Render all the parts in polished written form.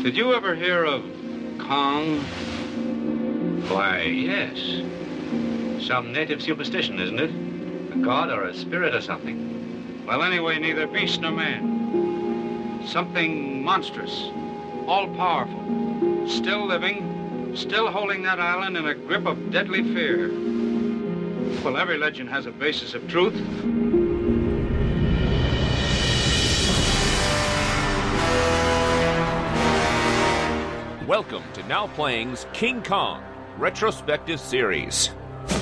Did you ever hear of Kong? Why, yes. Some native superstition, isn't it? A god or a spirit or something. Well, anyway, neither beast nor man. Something monstrous, all-powerful, still living, still holding that island in a grip of deadly fear. Well, every legend has a basis of truth. Welcome to Now Playing's King Kong retrospective series.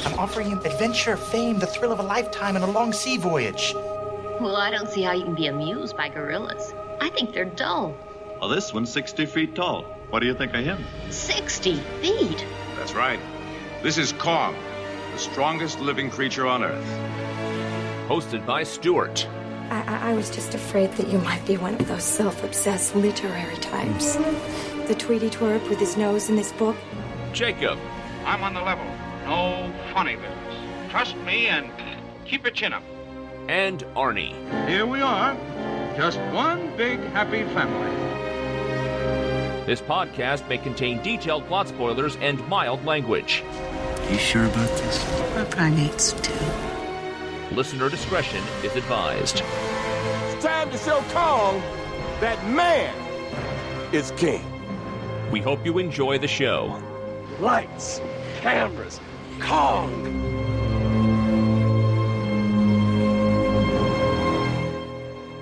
I'm offering him adventure, fame, the thrill of a lifetime, and a long sea voyage. Well, I don't see how you can be amused by gorillas. I think they're dull. Well, this one's 60 feet tall. What do you think of him? 60 feet? That's right. This is Kong, the strongest living creature on Earth. Hosted by Stuart. I was just afraid that you might be one of those self-obsessed literary types. The Tweety twerp with his nose in his book. Jakob. I'm on the level. No funny business. Trust me and keep your chin up. And Arnie. Here we are. Just one big happy family. This podcast may contain detailed plot spoilers and mild language. You sure about this? We're primates, too. Listener discretion is advised. It's time to show Kong that man is king. We hope you enjoy the show. Lights, cameras, Kong.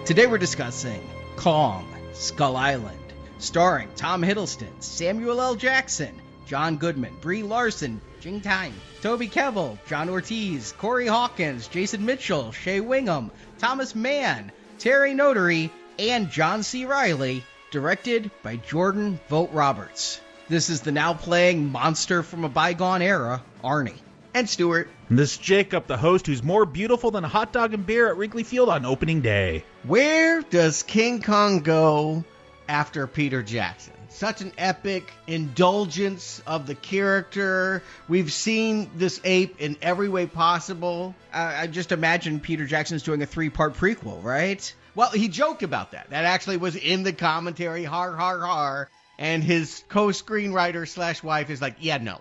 Today we're discussing Kong, Skull Island, starring Tom Hiddleston, Samuel L. Jackson, John Goodman, Brie Larson, Jing Time, Toby Kebbell, John Ortiz, Corey Hawkins, Jason Mitchell, Shea Wingham, Thomas Mann, Terry Notary, and John C. Reilly, directed by Jordan Vogt Roberts. This is the now playing monster from a bygone era, Arnie. And Stuart. And this is Jacob, the host who's more beautiful than a hot dog and beer at Wrigley Field on opening day. Where does King Kong go after Peter Jackson? Such an epic indulgence of the character. We've seen this ape in every way possible. I just imagine Peter Jackson's doing a 3-part prequel, right? Well, he joked about that. That actually was in the commentary, har, har, har. And his co-screenwriter / wife is like, yeah, no,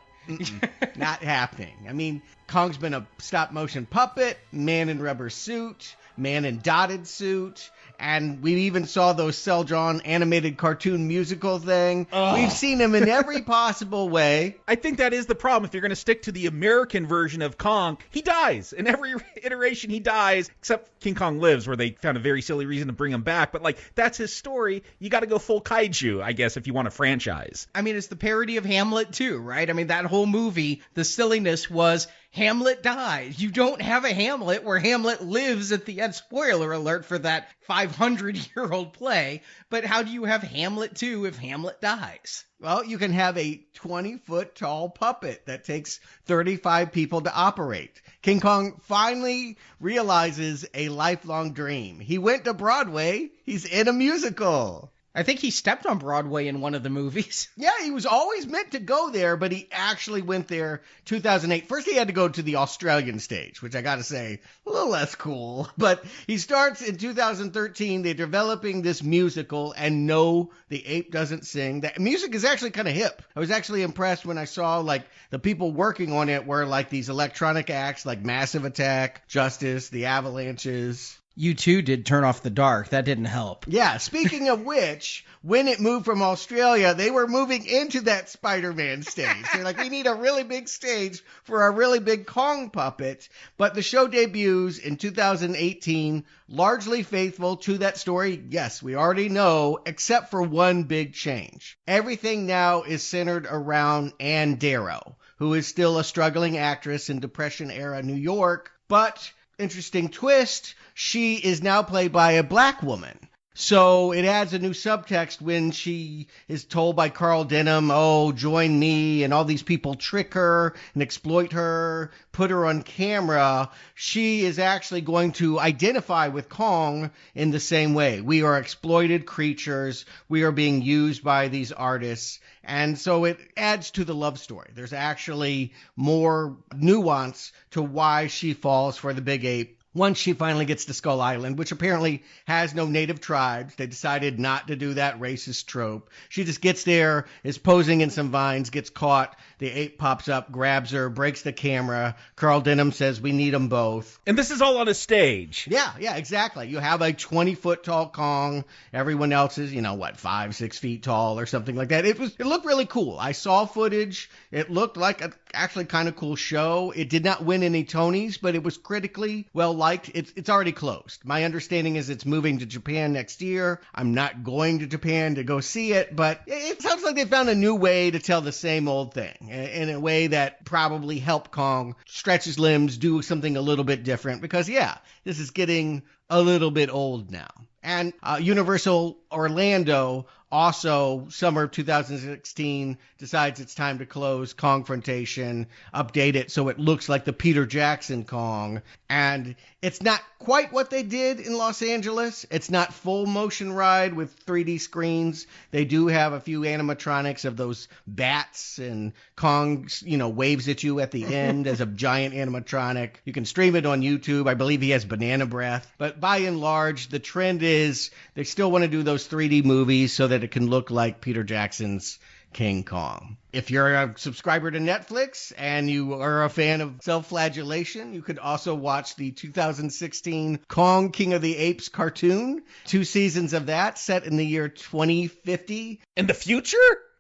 not happening. I mean, Kong's been a stop-motion puppet, man in rubber suit, man in dotted suit. And we even saw those cel-drawn animated cartoon musical thing. We've seen him in every possible way. I think that is the problem. If you're going to stick to the American version of Kong, he dies. In every iteration, he dies, except King Kong Lives, where they found a very silly reason to bring him back. But, that's his story. You got to go full kaiju, I guess, if you want a franchise. I mean, it's the parody of Hamlet, too, right? I mean, that whole movie, the silliness was Hamlet dies. You don't have a Hamlet where Hamlet lives at the end. Spoiler alert for that 500-year-old play. But how do you have Hamlet 2 if Hamlet dies? Well, you can have a 20-foot tall puppet that takes 35 people to operate. King Kong finally realizes a lifelong dream. He went to Broadway. He's in a musical. I think he stepped on Broadway in one of the movies. Yeah, he was always meant to go there, but he actually went there 2008. First, he had to go to the Australian stage, which I got to say, a little less cool. But he starts in 2013. They're developing this musical, and no, the ape doesn't sing. The music is actually kind of hip. I was actually impressed when I saw, the people working on it were, these electronic acts like Massive Attack, Justice, The Avalanches. U2 did Turn Off the Dark. That didn't help. Yeah, speaking of which, when it moved from Australia, they were moving into that Spider-Man stage. They're like, we need a really big stage for a really big Kong puppet. But the show debuts in 2018, largely faithful to that story. Yes, we already know, except for one big change. Everything now is centered around Ann Darrow, who is still a struggling actress in Depression-era New York, but interesting twist, she is now played by a black woman. So it adds a new subtext when she is told by Carl Denham, oh, join me, and all these people trick her and exploit her, put her on camera. She is actually going to identify with Kong in the same way. We are exploited creatures. We are being used by these artists. And so it adds to the love story. There's actually more nuance to why she falls for the big ape once she finally gets to Skull Island, which apparently has no native tribes. They decided not to do that racist trope. She just gets there, is posing in some vines, gets caught. The ape pops up, grabs her, breaks the camera. Carl Denham says, we need them both. And this is all on a stage. Yeah, exactly. You have a 20-foot tall Kong. Everyone else is, 5, 6 feet tall or something like that. It looked really cool. I saw footage. It looked like a actually kind of cool show. It did not win any Tonys, but it was critically well liked. It's already closed. My understanding is it's moving to Japan next year. I'm not going to Japan to go see it, but it sounds like they found a new way to tell the same old thing in a way that probably helped Kong stretch his limbs, do something a little bit different, because this is getting a little bit old now. And Universal Orlando also, summer of 2016, decides it's time to close Kongfrontation, update it so it looks like the Peter Jackson Kong. And it's not quite what they did in Los Angeles. It's not full motion ride with 3D screens. They do have a few animatronics of those bats, and Kong, waves at you at the end as a giant animatronic. You can stream it on YouTube. I believe he has banana breath. But by and large, the trend is they still want to do those 3D movies so that it can look like Peter Jackson's King Kong. If you're a subscriber to Netflix and you are a fan of self-flagellation, you could also watch the 2016 Kong King of the Apes cartoon. 2 seasons of that set in the year 2050. In the future?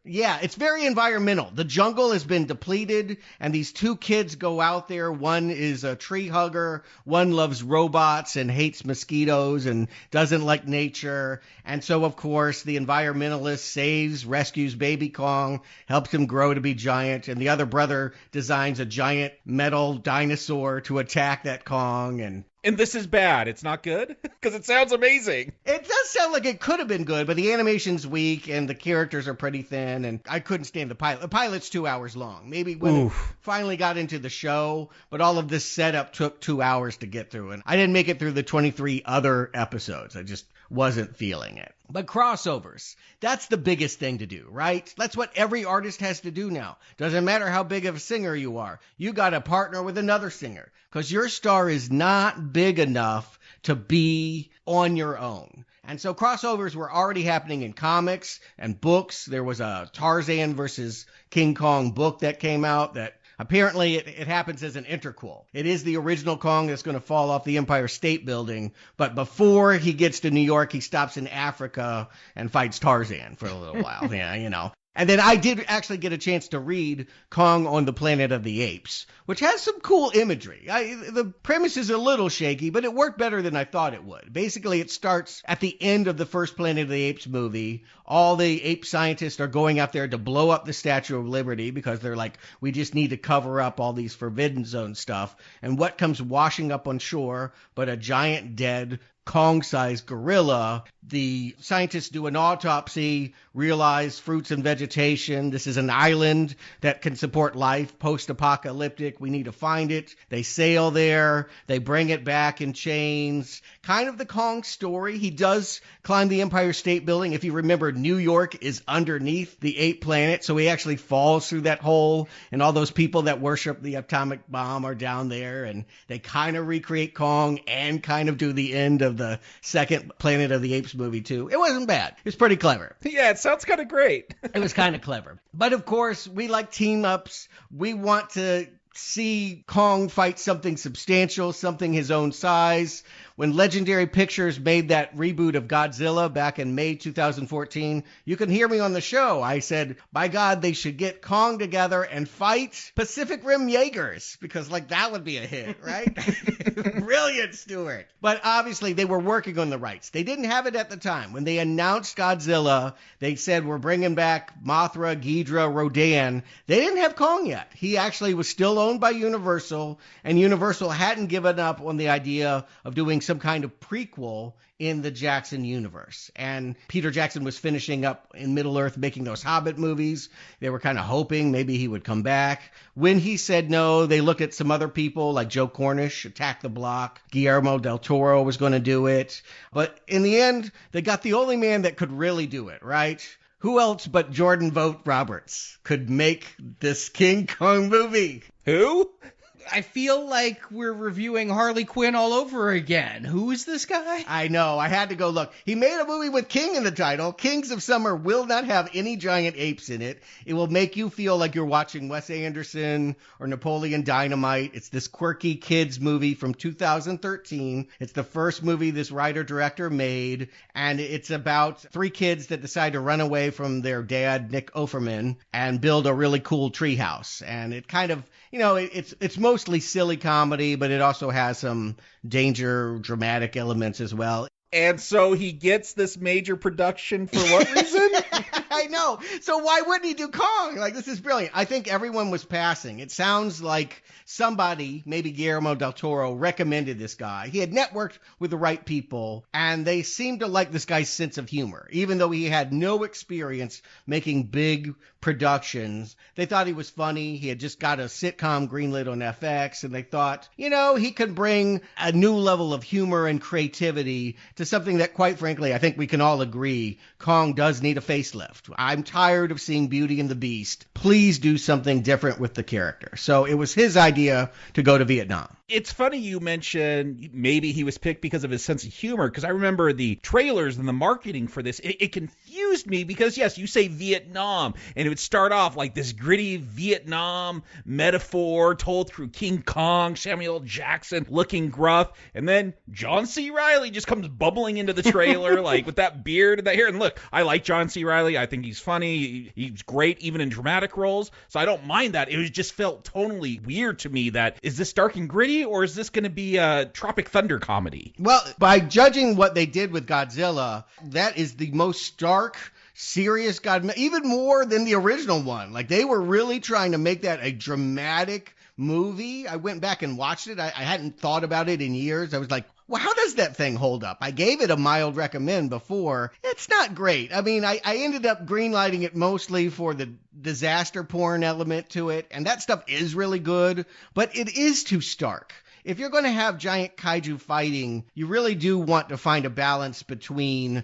Yeah, it's very environmental. The jungle has been depleted, and these 2 kids go out there. One is a tree hugger. One loves robots and hates mosquitoes and doesn't like nature. And so, of course, the environmentalist rescues baby Kong, helps him grow to be giant. And the other brother designs a giant metal dinosaur to attack that Kong. And this is bad. It's not good? Because it sounds amazing. It does sound like it could have been good, but the animation's weak and the characters are pretty thin, and I couldn't stand the pilot. The pilot's 2 hours long. Maybe when it finally got into the show, but all of this setup took 2 hours to get through, and I didn't make it through the 23 other episodes. I just wasn't feeling it. But crossovers, that's the biggest thing to do, right? That's what every artist has to do now. Doesn't matter how big of a singer you are. You got to partner with another singer because your star is not big enough to be on your own. And so crossovers were already happening in comics and books. There was a Tarzan versus King Kong book that came out that apparently it happens as an interquel. It is the original Kong that's going to fall off the Empire State Building, but before he gets to New York, he stops in Africa and fights Tarzan for a little while. And then I did actually get a chance to read Kong on the Planet of the Apes, which has some cool imagery. The premise is a little shaky, but it worked better than I thought it would. Basically, it starts at the end of the first Planet of the Apes movie. All the ape scientists are going out there to blow up the Statue of Liberty because they're like, we just need to cover up all these Forbidden Zone stuff. And what comes washing up on shore but a giant dead Kong-sized gorilla? The scientists do an autopsy, realize fruits and vegetation. This is an island that can support life, post-apocalyptic. We need to find it. They sail there. They bring it back in chains. Kind of the Kong story. He does climb the Empire State Building. If you remember, New York is underneath the ape planet, so he actually falls through that hole, and all those people that worship the atomic bomb are down there, and they kind of recreate Kong and kind of do the end of the second Planet of the Apes movie too. It wasn't bad. It was pretty clever. Yeah, it sounds kind of great. It was kind of clever. But of course, we like team ups. We want to see Kong fight something substantial, something his own size. When Legendary Pictures made that reboot of Godzilla back in May 2014, you can hear me on the show. I said, by God, they should get Kong together and fight Pacific Rim Jaegers, because that would be a hit, right? Brilliant, Stuart. But obviously, they were working on the rights. They didn't have it at the time. When they announced Godzilla, they said, we're bringing back Mothra, Ghidra, Rodan. They didn't have Kong yet. He actually was still owned by Universal, and Universal hadn't given up on the idea of doing some kind of prequel in the Jackson universe. And Peter Jackson was finishing up in Middle-earth making those Hobbit movies. They were kind of hoping maybe he would come back. When he said no, they looked at some other people like Joe Cornish, Attack the Block. Guillermo del Toro was going to do it. But in the end, they got the only man that could really do it, right? Who else but Jordan Vogt Roberts could make this King Kong movie? Who? I feel like we're reviewing Harley Quinn all over again. Who is this guy? I know. I had to go look. He made a movie with King in the title. Kings of Summer will not have any giant apes in it. It will make you feel like you're watching Wes Anderson or Napoleon Dynamite. It's this quirky kids movie from 2013. It's the first movie this writer-director made, and it's about 3 kids that decide to run away from their dad, Nick Offerman, and build a really cool treehouse. And it kind of, it's mostly silly comedy, but it also has some danger, dramatic elements as well. And so he gets this major production for what reason? I know. So why wouldn't he do Kong? Like, this is brilliant. I think everyone was passing. It sounds like somebody, maybe Guillermo del Toro, recommended this guy. He had networked with the right people, and they seemed to like this guy's sense of humor. Even though he had no experience making big productions, they thought he was funny. He had just got a sitcom greenlit on FX, and they thought, he could bring a new level of humor and creativity to something that, quite frankly, I think we can all agree, Kong does need a facelift. I'm tired of seeing Beauty and the Beast. Please do something different with the character. So it was his idea to go to Vietnam. It's funny you mention maybe he was picked because of his sense of humor, because I remember the trailers and the marketing for this. It confused me because, yes, you say Vietnam, and it would start off like this gritty Vietnam metaphor told through King Kong, Samuel L. Jackson looking gruff, and then John C. Reilly just comes bubbling into the trailer like with that beard and that hair. And look, I like John C. Reilly. I think he's funny. He's great even in dramatic roles, so I don't mind that. It was just felt tonally weird to me that, is this dark and gritty, or is this going to be a Tropic Thunder comedy? Well, by judging what they did with Godzilla, that is the most stark, serious even more than the original one. Like, they were really trying to make that a dramatic movie. I went back and watched it. I hadn't thought about it in years. I was like, well, how does that thing hold up? I gave it a mild recommend before. It's not great. I mean, I ended up greenlighting it mostly for the disaster porn element to it, and that stuff is really good, but it is too stark. If you're going to have giant kaiju fighting, you really do want to find a balance between,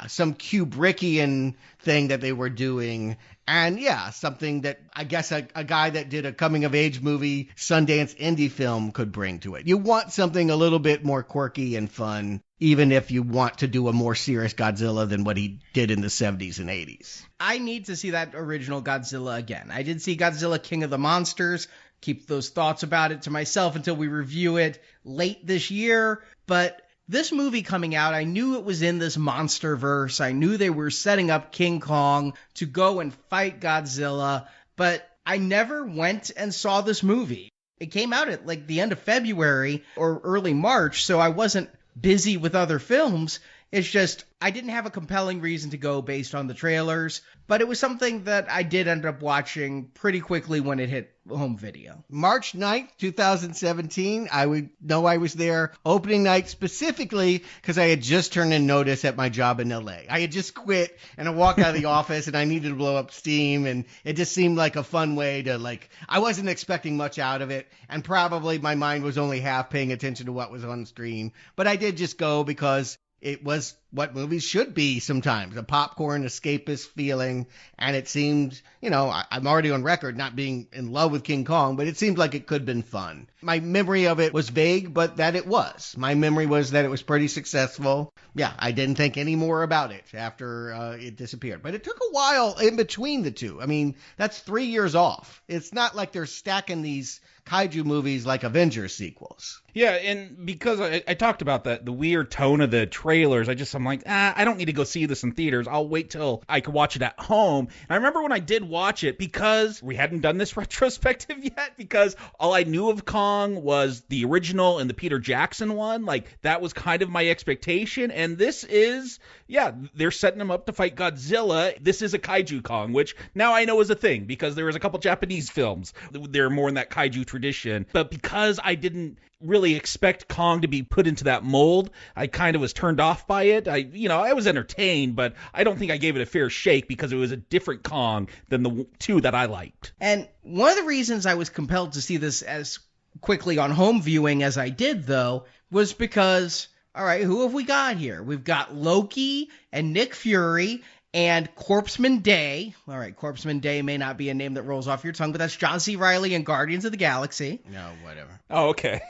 some Kubrickian thing that they were doing, and something that I guess a guy that did a coming-of-age movie, Sundance indie film, could bring to it. You want something a little bit more quirky and fun, even if you want to do a more serious Godzilla than what he did in the 70s and 80s. I need to see that original Godzilla again. I did see Godzilla King of the Monsters. Keep those thoughts about it to myself until we review it late this year. But this movie coming out, I knew it was in this MonsterVerse. I knew they were setting up King Kong to go and fight Godzilla. But I never went and saw this movie. It came out at like the end of February or early March, so I wasn't busy with other films. It's just, I didn't have a compelling reason to go based on the trailers, but it was something that I did end up watching pretty quickly when it hit home video. March 9th, 2017, I would know I was there opening night specifically because I had just turned in notice at my job in LA. I had just quit and I walked out of the office and I needed to blow up steam, and it just seemed like a fun way to I wasn't expecting much out of it, and probably my mind was only half paying attention to what was on screen, but I did just go because it was what movies should be sometimes, a popcorn escapist feeling. And it seemed, I'm already on record not being in love with King Kong, but it seemed like it could have been fun. My memory of it was vague, but that it was. My memory was that it was pretty successful. Yeah, I didn't think any more about it after it disappeared. But it took a while in between the two. I mean, that's 3 years off. It's not like they're stacking these kaiju movies like Avengers sequels. Yeah, and because I talked about the weird tone of the trailers, I'm like, I don't need to go see this in theaters. I'll wait till I can watch it at home. And I remember when I did watch it, because we hadn't done this retrospective yet, because all I knew of Kong was the original and the Peter Jackson one. Like, that was kind of my expectation. And this is, they're setting him up to fight Godzilla. This is a kaiju Kong, which now I know is a thing, because there was a couple Japanese films. They're more in that kaiju tradition. But because I didn't really expect Kong to be put into that mold, I kind of was turned off by it. I was entertained, but I don't think I gave it a fair shake because it was a different Kong than the two that I liked. And one of the reasons I was compelled to see this as quickly on home viewing as I did, though, was because, all right, who have we got here? We've got Loki and Nick Fury, And Corpseman Day. All right, Corpseman Day may not be a name that rolls off your tongue, but that's John C. Reilly in Guardians of the Galaxy. No, whatever. Oh, okay.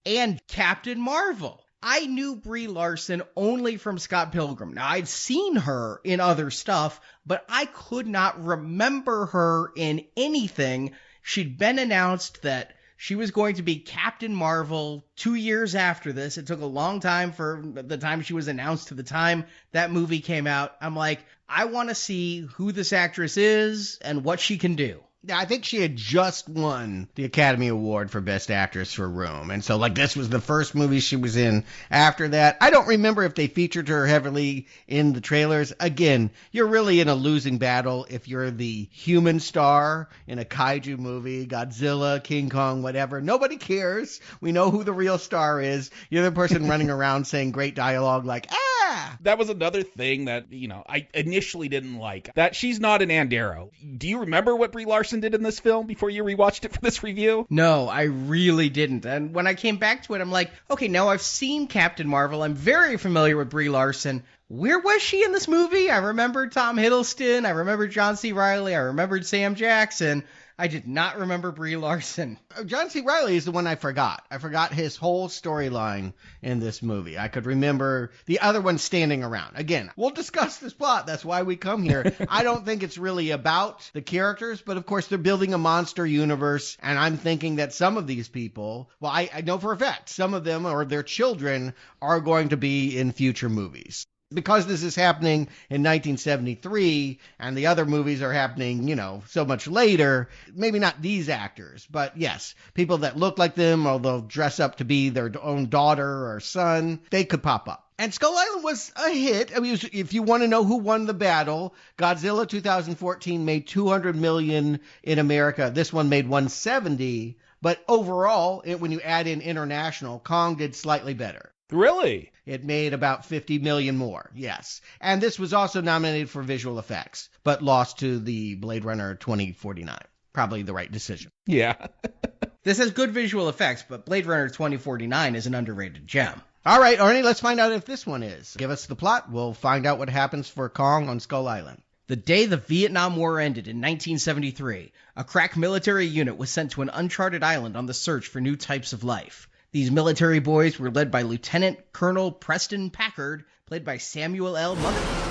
And Captain Marvel. I knew Brie Larson only from Scott Pilgrim. Now, I'd seen her in other stuff, but I could not remember her in anything. She'd been announced that she was going to be Captain Marvel 2 years after this. It took a long time for the time she was announced to the time that movie came out. I'm like, I want to see who this actress is and what she can do. Yeah, I think she had just won the Academy Award for Best Actress for Room. And so, this was the first movie she was in after that. I don't remember if they featured her heavily in the trailers. Again, you're really in a losing battle if you're the human star in a kaiju movie, Godzilla, King Kong, whatever. Nobody cares. We know who the real star is. You're the person running around saying great dialogue like, ah! That was another thing that, I initially didn't like. That she's not an Andero. Do you remember what Brie Larson did in this film before you rewatched it for this review? No, I really didn't. And when I came back to it, I'm like, okay, now I've seen Captain Marvel. I'm very familiar with Brie Larson. Where was she in this movie? I remembered Tom Hiddleston. I remembered John C. Reilly. I remembered Sam Jackson. I did not remember Brie Larson. John C. Reilly is the one I forgot. I forgot his whole storyline in this movie. I could remember the other one standing around. Again, we'll discuss this plot. That's why we come here. I don't think it's really about the characters, but of course they're building a monster universe, and I'm thinking that some of these people, well, I know for a fact, some of them or their children are going to be in future movies. Because this is happening in 1973 and the other movies are happening, so much later, maybe not these actors, but yes, people that look like them or they'll dress up to be their own daughter or son, they could pop up. And Skull Island was a hit. I mean, if you want to know who won the battle, Godzilla 2014 made $200 million in America. This one made $170. But overall, when you add in international, Kong did slightly better. Really? It made about $50 million more, yes. And this was also nominated for visual effects, but lost to the Blade Runner 2049. Probably the right decision. Yeah. This has good visual effects, but Blade Runner 2049 is an underrated gem. All right, Arnie, let's find out if this one is. Give us the plot. We'll find out what happens for Kong on Skull Island. The day the Vietnam War ended in 1973, a crack military unit was sent to an uncharted island on the search for new types of life. These military boys were led by Lieutenant Colonel Preston Packard, played by Samuel L.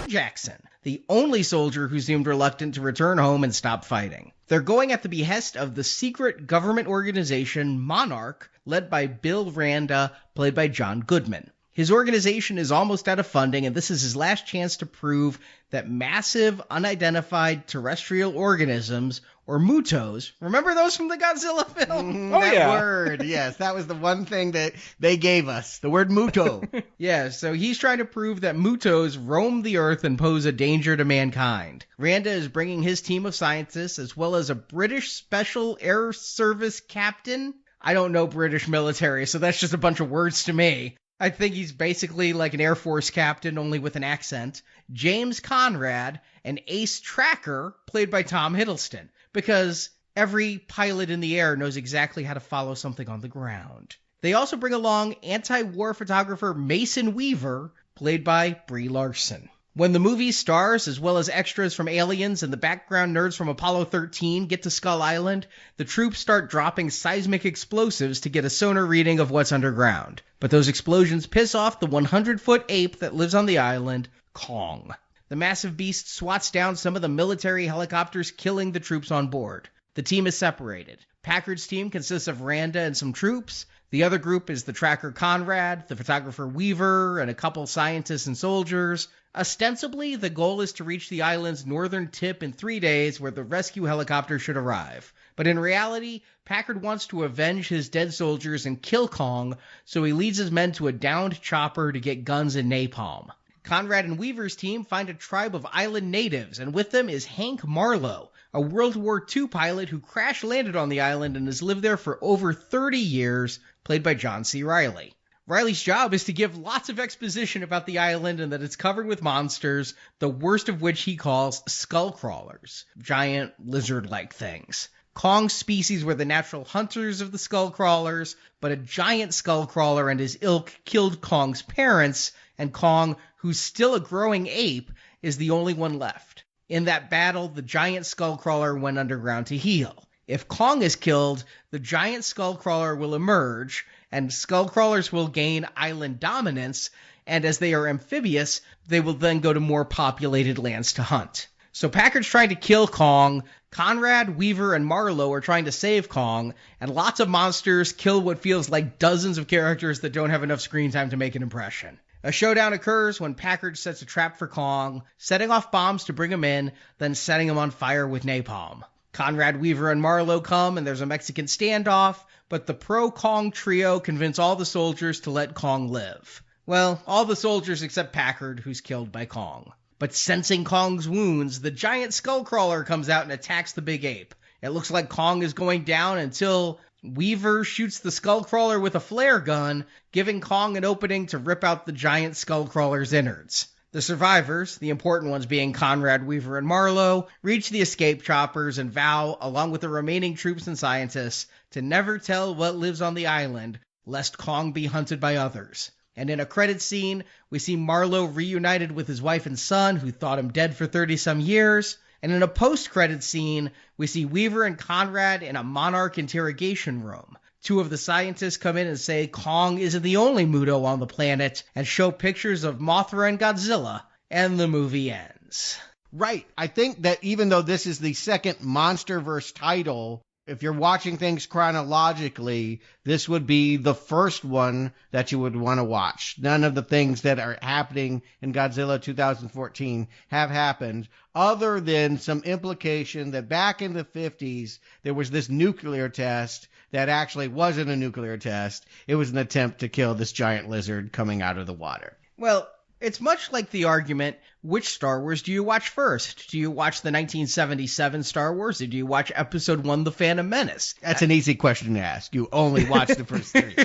Jackson, the only soldier who seemed reluctant to return home and stop fighting. They're going at the behest of the secret government organization Monarch, led by Bill Randa, played by John Goodman. His organization is almost out of funding, and this is his last chance to prove that massive, unidentified terrestrial organisms, or MUTOs, remember those from the Godzilla film? That word, yes. That was the one thing that they gave us, the word MUTO. Yeah, so he's trying to prove that MUTOs roam the Earth and pose a danger to mankind. Randa is bringing his team of scientists, as well as a British Special Air Service captain. I don't know British military, so that's just a bunch of words to me. I think he's basically like an Air Force captain, only with an accent. James Conrad, and Ace Tracker, played by Tom Hiddleston, because every pilot in the air knows exactly how to follow something on the ground. They also bring along anti-war photographer Mason Weaver, played by Brie Larson. When the movie's stars, as well as extras from Aliens and the background nerds from Apollo 13 get to Skull Island, the troops start dropping seismic explosives to get a sonar reading of what's underground. But those explosions piss off the 100-foot ape that lives on the island, Kong. The massive beast swats down some of the military helicopters, killing the troops on board. The team is separated. Packard's team consists of Randa and some troops. The other group is the tracker Conrad, the photographer Weaver, and a couple scientists and soldiers. Ostensibly, the goal is to reach the island's northern tip in 3 days, where the rescue helicopter should arrive. But in reality, Packard wants to avenge his dead soldiers and kill Kong, so he leads his men to a downed chopper to get guns and napalm. Conrad and Weaver's team find a tribe of island natives, and with them is Hank Marlowe, a World War II pilot who crash-landed on the island and has lived there for over 30 years, played by John C. Reilly. Riley's job is to give lots of exposition about the island and that it's covered with monsters, the worst of which he calls skull crawlers, giant lizard-like things. Kong's species were the natural hunters of the skull crawlers, but a giant skull crawler and his ilk killed Kong's parents, and Kong, who's still a growing ape, is the only one left. In that battle, the giant Skullcrawler went underground to heal. If Kong is killed, the giant Skullcrawler will emerge, and Skullcrawlers will gain island dominance, and as they are amphibious, they will then go to more populated lands to hunt. So Packard's trying to kill Kong, Conrad, Weaver, and Marlowe are trying to save Kong, and lots of monsters kill what feels like dozens of characters that don't have enough screen time to make an impression. A showdown occurs when Packard sets a trap for Kong, setting off bombs to bring him in, then setting him on fire with napalm. Conrad, Weaver, and Marlowe come, and there's a Mexican standoff, but the pro-Kong trio convince all the soldiers to let Kong live. Well, all the soldiers except Packard, who's killed by Kong. But sensing Kong's wounds, the giant Skullcrawler comes out and attacks the big ape. It looks like Kong is going down until Weaver shoots the Skullcrawler with a flare gun, giving Kong an opening to rip out the giant Skullcrawler's innards. The survivors, the important ones being Conrad, Weaver, and Marlowe, reach the escape choppers and vow, along with the remaining troops and scientists, to never tell what lives on the island, lest Kong be hunted by others. And in a credit scene, we see Marlowe reunited with his wife and son, who thought him dead for 30-some years. And in a post-credit scene, we see Weaver and Conrad in a Monarch interrogation room. Two of the scientists come in and say Kong isn't the only Muto on the planet, and show pictures of Mothra and Godzilla, and the movie ends. Right. I think that even though this is the second MonsterVerse title, if you're watching things chronologically, this would be the first one that you would want to watch. None of the things that are happening in Godzilla 2014 have happened, other than some implication that back in the 50s, there was this nuclear test that actually wasn't a nuclear test. It was an attempt to kill this giant lizard coming out of the water. Well, it's much like the argument, which Star Wars do you watch first? Do you watch the 1977 Star Wars, or do you watch Episode 1, The Phantom Menace? That's an easy question to ask. You only watch the first three.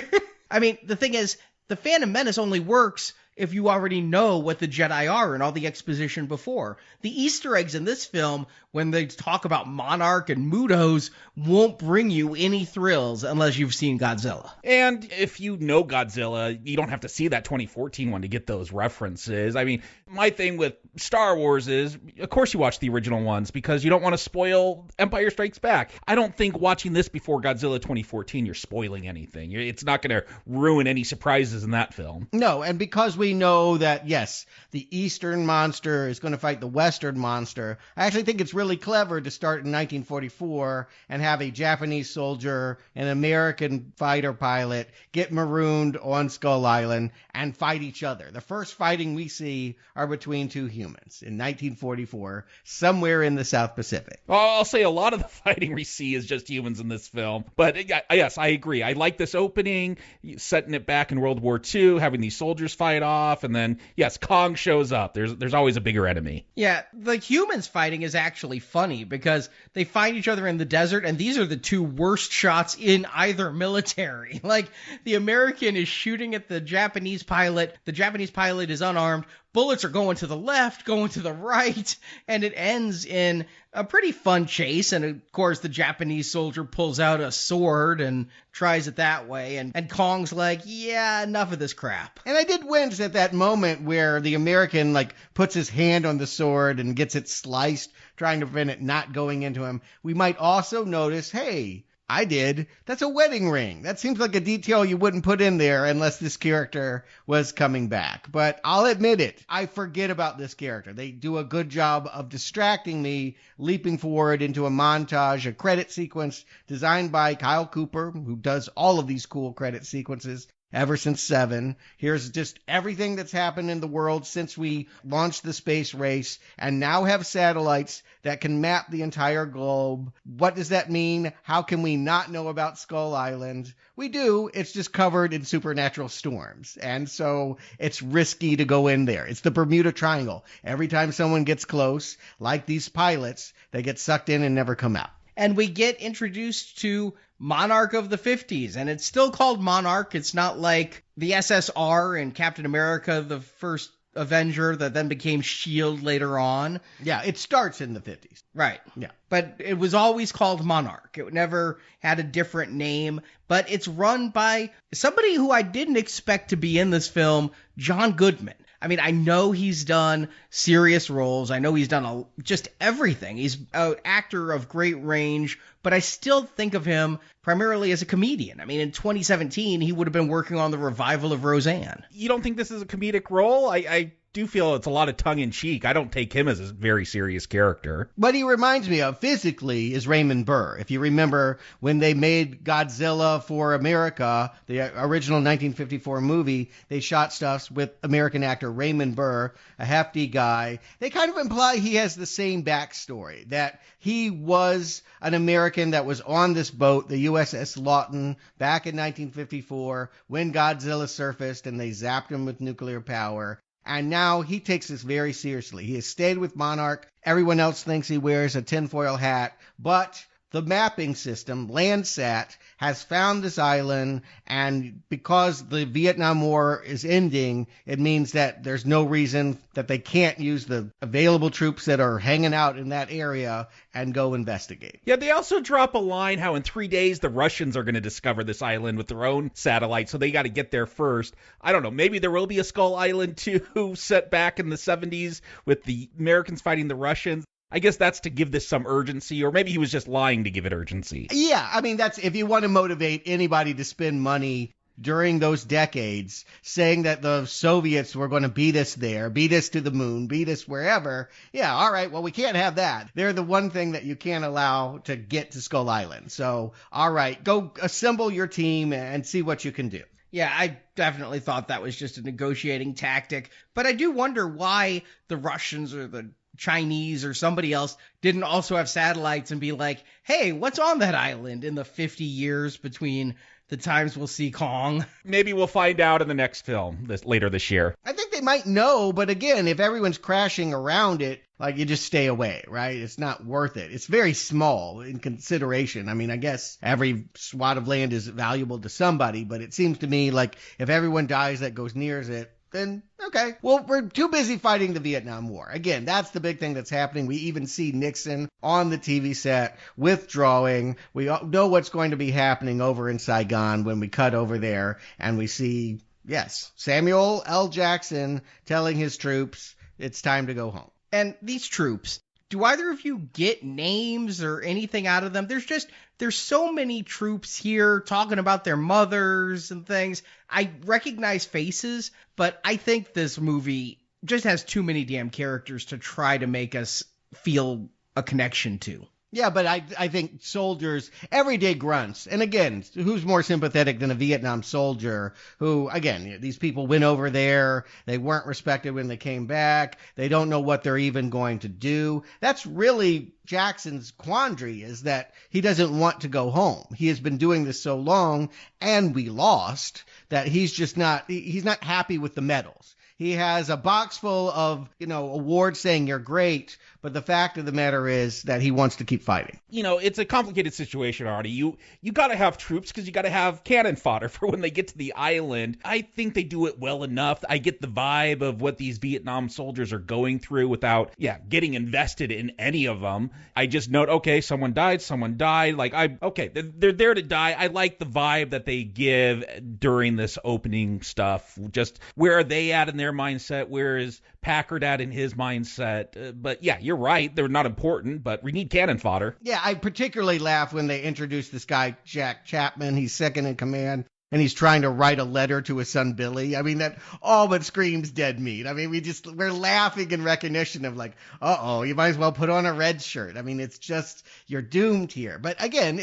I mean, the thing is, The Phantom Menace only works if you already know what the Jedi are and all the exposition before. The Easter eggs in this film, when they talk about Monarch and Mutos, won't bring you any thrills unless you've seen Godzilla. And if you know Godzilla, you don't have to see that 2014 one to get those references. I mean, my thing with Star Wars is, of course you watch the original ones because you don't want to spoil Empire Strikes Back. I don't think watching this before Godzilla 2014, you're spoiling anything. It's not going to ruin any surprises in that film. No, and because we know that, yes, the Eastern monster is going to fight the Western monster, I actually think it's really clever to start in 1944 and have a Japanese soldier, an American fighter pilot, get marooned on Skull Island and fight each other. The first fighting we see are between two humans in 1944, somewhere in the South Pacific. I'll say a lot of the fighting we see is just humans in this film. But yes, I agree. I like this opening, setting it back in World War II, having these soldiers fight off, and then, yes, Kong shows up. There's always a bigger enemy. Yeah, the humans fighting is actually funny because they find each other in the desert, and these are the two worst shots in either military. Like, the American is shooting at the Japanese pilot. The Japanese pilot is unarmed. Bullets are going to the left, going to the right, and it ends in a pretty fun chase. And of course, the Japanese soldier pulls out a sword and tries it that way. And Kong's like, yeah, enough of this crap. And I did wince at that moment where the American, puts his hand on the sword and gets it sliced, trying to prevent it not going into him. We might also notice, hey, I did. That's a wedding ring. That seems like a detail you wouldn't put in there unless this character was coming back. But I'll admit it, I forget about this character. They do a good job of distracting me, leaping forward into a montage, a credit sequence designed by Kyle Cooper, who does all of these cool credit sequences ever since 7. Here's just everything that's happened in the world since we launched the space race and now have satellites that can map the entire globe. What does that mean? How can we not know about Skull Island? We do. It's just covered in supernatural storms. And so it's risky to go in there. It's the Bermuda Triangle. Every time someone gets close, like these pilots, they get sucked in and never come out. And we get introduced to Monarch of the 50s, and it's still called Monarch. It's not like the SSR in Captain America, the first Avenger that then became S.H.I.E.L.D. later on. Yeah, it starts in the 50s. Right. Yeah. But it was always called Monarch. It never had a different name, but it's run by somebody who I didn't expect to be in this film, John Goodman. I mean, I know he's done serious roles. I know he's done just everything. He's an actor of great range, but I still think of him primarily as a comedian. I mean, in 2017, he would have been working on the revival of Roseanne. You don't think this is a comedic role? I do feel it's a lot of tongue-in-cheek. I don't take him as a very serious character. What he reminds me of physically is Raymond Burr. If you remember when they made Godzilla for America, the original 1954 movie, they shot stuff with American actor Raymond Burr, a hefty guy. They kind of imply he has the same backstory, that he was an American that was on this boat, the USS Lawton, back in 1954 when Godzilla surfaced and they zapped him with nuclear power. And now he takes this very seriously. He has stayed with Monarch. Everyone else thinks he wears a tinfoil hat. But the mapping system, Landsat, has found this island. And because the Vietnam War is ending, it means that there's no reason that they can't use the available troops that are hanging out in that area and go investigate. Yeah, they also drop a line how in 3 days the Russians are going to discover this island with their own satellite, so they got to get there first. I don't know, maybe there will be a Skull Island 2 set back in the 70s with the Americans fighting the Russians. I guess that's to give this some urgency, or maybe he was just lying to give it urgency. Yeah, I mean, that's if you want to motivate anybody to spend money during those decades, saying that the Soviets were going to beat us there, beat us to the moon, beat us wherever. Yeah, all right, well, we can't have that. They're the one thing that you can't allow to get to Skull Island. So, all right, go assemble your team and see what you can do. Yeah, I definitely thought that was just a negotiating tactic. But I do wonder why the Russians or the Chinese or somebody else didn't also have satellites and be like, hey, what's on that island in the 50 years between the times we'll see Kong? Maybe we'll find out in the next film later this year. I think they might know, but again, if everyone's crashing around it, like, you just stay away, right? It's not worth it. It's very small in consideration. I mean, I guess every swat of land is valuable to somebody, but it seems to me like if everyone dies that goes near it, then, okay, well, we're too busy fighting the Vietnam War. Again, that's the big thing that's happening. We even see Nixon on the TV set withdrawing. We know what's going to be happening over in Saigon when we cut over there, and we see, yes, Samuel L. Jackson telling his troops it's time to go home. And these troops, do either of you get names or anything out of them? There's so many troops here talking about their mothers and things. I recognize faces, but I think this movie just has too many damn characters to try to make us feel a connection to. Yeah, but I think soldiers, everyday grunts, and again, who's more sympathetic than a Vietnam soldier who, again, these people went over there, they weren't respected when they came back, they don't know what they're even going to do. That's really Jackson's quandary, is that he doesn't want to go home. He has been doing this so long, and we lost, that he's not happy with the medals. He has a box full of, awards saying you're great, but the fact of the matter is that he wants to keep fighting. It's a complicated situation, Arnie. You got to have troops because you got to have cannon fodder for when they get to the island. I think they do it well enough. I get the vibe of what these Vietnam soldiers are going through without, getting invested in any of them. I just note, okay, someone died. They're there to die. I like the vibe that they give during this opening stuff. Just where are they at in their mindset? Where is Packard at in his mindset? But yeah, you're right. They're not important, but we need cannon fodder. Yeah, I particularly laugh when they introduce this guy, Jack Chapman. He's second in command, and he's trying to write a letter to his son, Billy. I mean, that all but screams dead meat. I mean, we're laughing in recognition of like, uh-oh, you might as well put on a red shirt. I mean, it's just, you're doomed here. But again,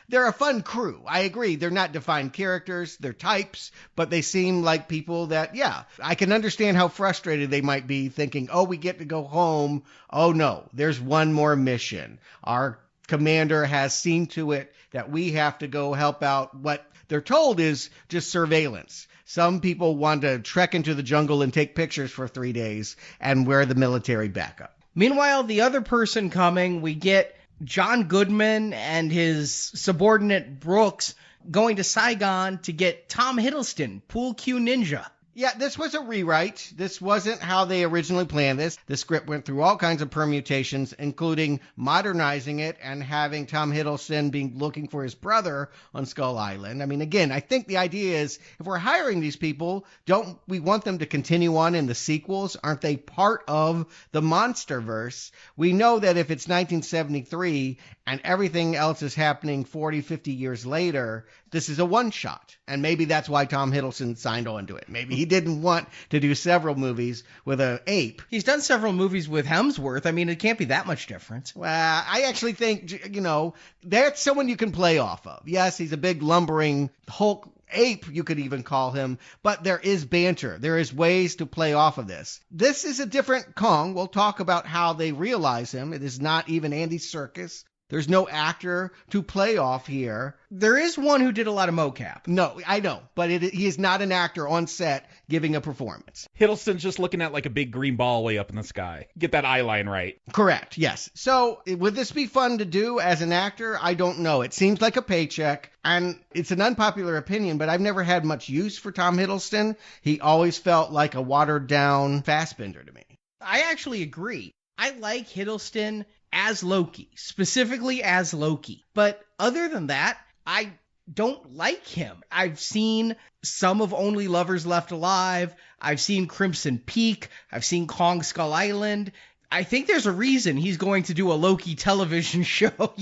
they're a fun crew. I agree. They're not defined characters. They're types, but they seem like people that, I can understand how frustrated they might be thinking, oh, we get to go home. Oh, no, there's one more mission. Our commander has seen to it that we have to go help out what they're told is just surveillance. Some people want to trek into the jungle and take pictures for 3 days, and we're the military backup. Meanwhile, the other person coming, we get John Goodman and his subordinate Brooks going to Saigon to get Tom Hiddleston, Pool Q Ninja. Yeah, this was a rewrite. This wasn't how they originally planned this. The script went through all kinds of permutations, including modernizing it and having Tom Hiddleston be looking for his brother on Skull Island. I mean, again, I think the idea is if we're hiring these people, don't we want them to continue on in the sequels? Aren't they part of the MonsterVerse? We know that if it's 1973 and everything else is happening 40, 50 years later, this is a one-shot. And maybe that's why Tom Hiddleston signed on to it. Maybe he didn't want to do several movies with an ape. He's done several movies with Hemsworth. I mean, it can't be that much difference. Well, I actually think, that's someone you can play off of. Yes, he's a big lumbering Hulk ape, you could even call him, but there is banter. There is ways to play off of this. This is a different Kong. We'll talk about how they realize him. It is not even Andy Serkis. There's no actor to play off here. There is one who did a lot of mocap. No, I know, but he is not an actor on set giving a performance. Hiddleston's just looking at like a big green ball way up in the sky. Get that eye line right. Correct, yes. So would this be fun to do as an actor? I don't know. It seems like a paycheck, and it's an unpopular opinion, but I've never had much use for Tom Hiddleston. He always felt like a watered-down Fassbender to me. I actually agree. I like Hiddleston as Loki, specifically as Loki. But other than that, I don't like him. I've seen some of Only Lovers Left Alive. I've seen Crimson Peak. I've seen Kong Skull Island. I think there's a reason he's going to do a Loki television show,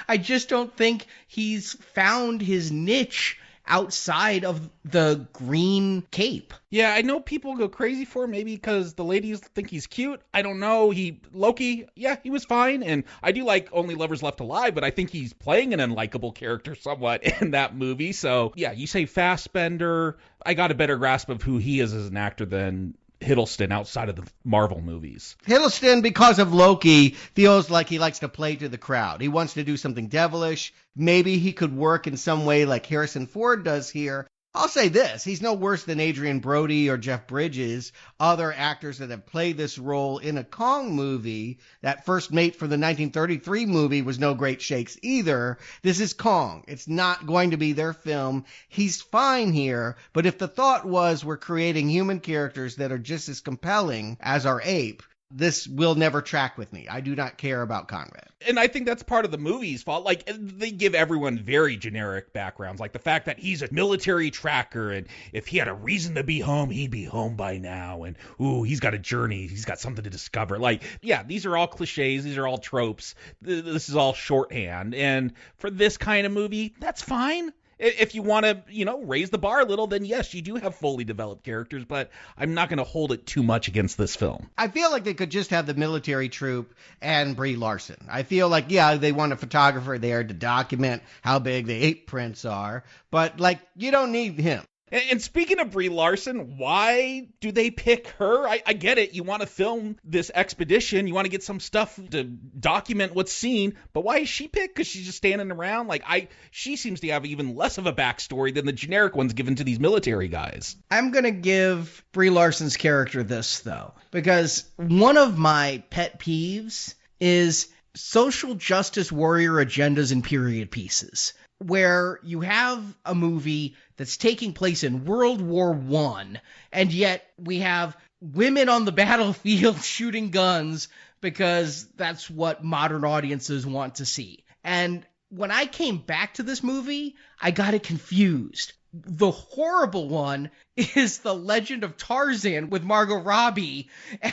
I just don't think he's found his niche outside of the green cape. Yeah, I know people go crazy for him, maybe because the ladies think he's cute. I don't know. Loki, yeah, he was fine. And I do like Only Lovers Left Alive, but I think he's playing an unlikable character somewhat in that movie. So, yeah, you say Fassbender. I got a better grasp of who he is as an actor than Hiddleston outside of the Marvel movies. Hiddleston, because of Loki, feels like he likes to play to the crowd. He wants to do something devilish. Maybe he could work in some way like Harrison Ford does here. I'll say this, he's no worse than Adrian Brody or Jeff Bridges, other actors that have played this role in a Kong movie. That first mate for the 1933 movie was no great shakes either. This is Kong. It's not going to be their film. He's fine here, but if the thought was we're creating human characters that are just as compelling as our ape, this will never track with me. I do not care about Conrad. And I think that's part of the movie's fault. Like, they give everyone very generic backgrounds. Like the fact that he's a military tracker, and if he had a reason to be home, he'd be home by now. And, ooh, he's got a journey. He's got something to discover. Like, yeah, these are all cliches. These are all tropes. This is all shorthand. And for this kind of movie, that's fine. If you want to, raise the bar a little, then yes, you do have fully developed characters, but I'm not going to hold it too much against this film. I feel like they could just have the military troop and Brie Larson. I feel like, yeah, they want a photographer there to document how big the ape prints are, but, you don't need him. And speaking of Brie Larson, why do they pick her? I get it. You want to film this expedition. You want to get some stuff to document what's seen. But why is she picked? Because she's just standing around? She seems to have even less of a backstory than the generic ones given to these military guys. I'm going to give Brie Larson's character this, though. Because one of my pet peeves is social justice warrior agendas in period pieces, where you have a movie that's taking place in World War I, and yet we have women on the battlefield shooting guns because that's what modern audiences want to see. And when I came back to this movie, I got it confused. The horrible one is The Legend of Tarzan with Margot Robbie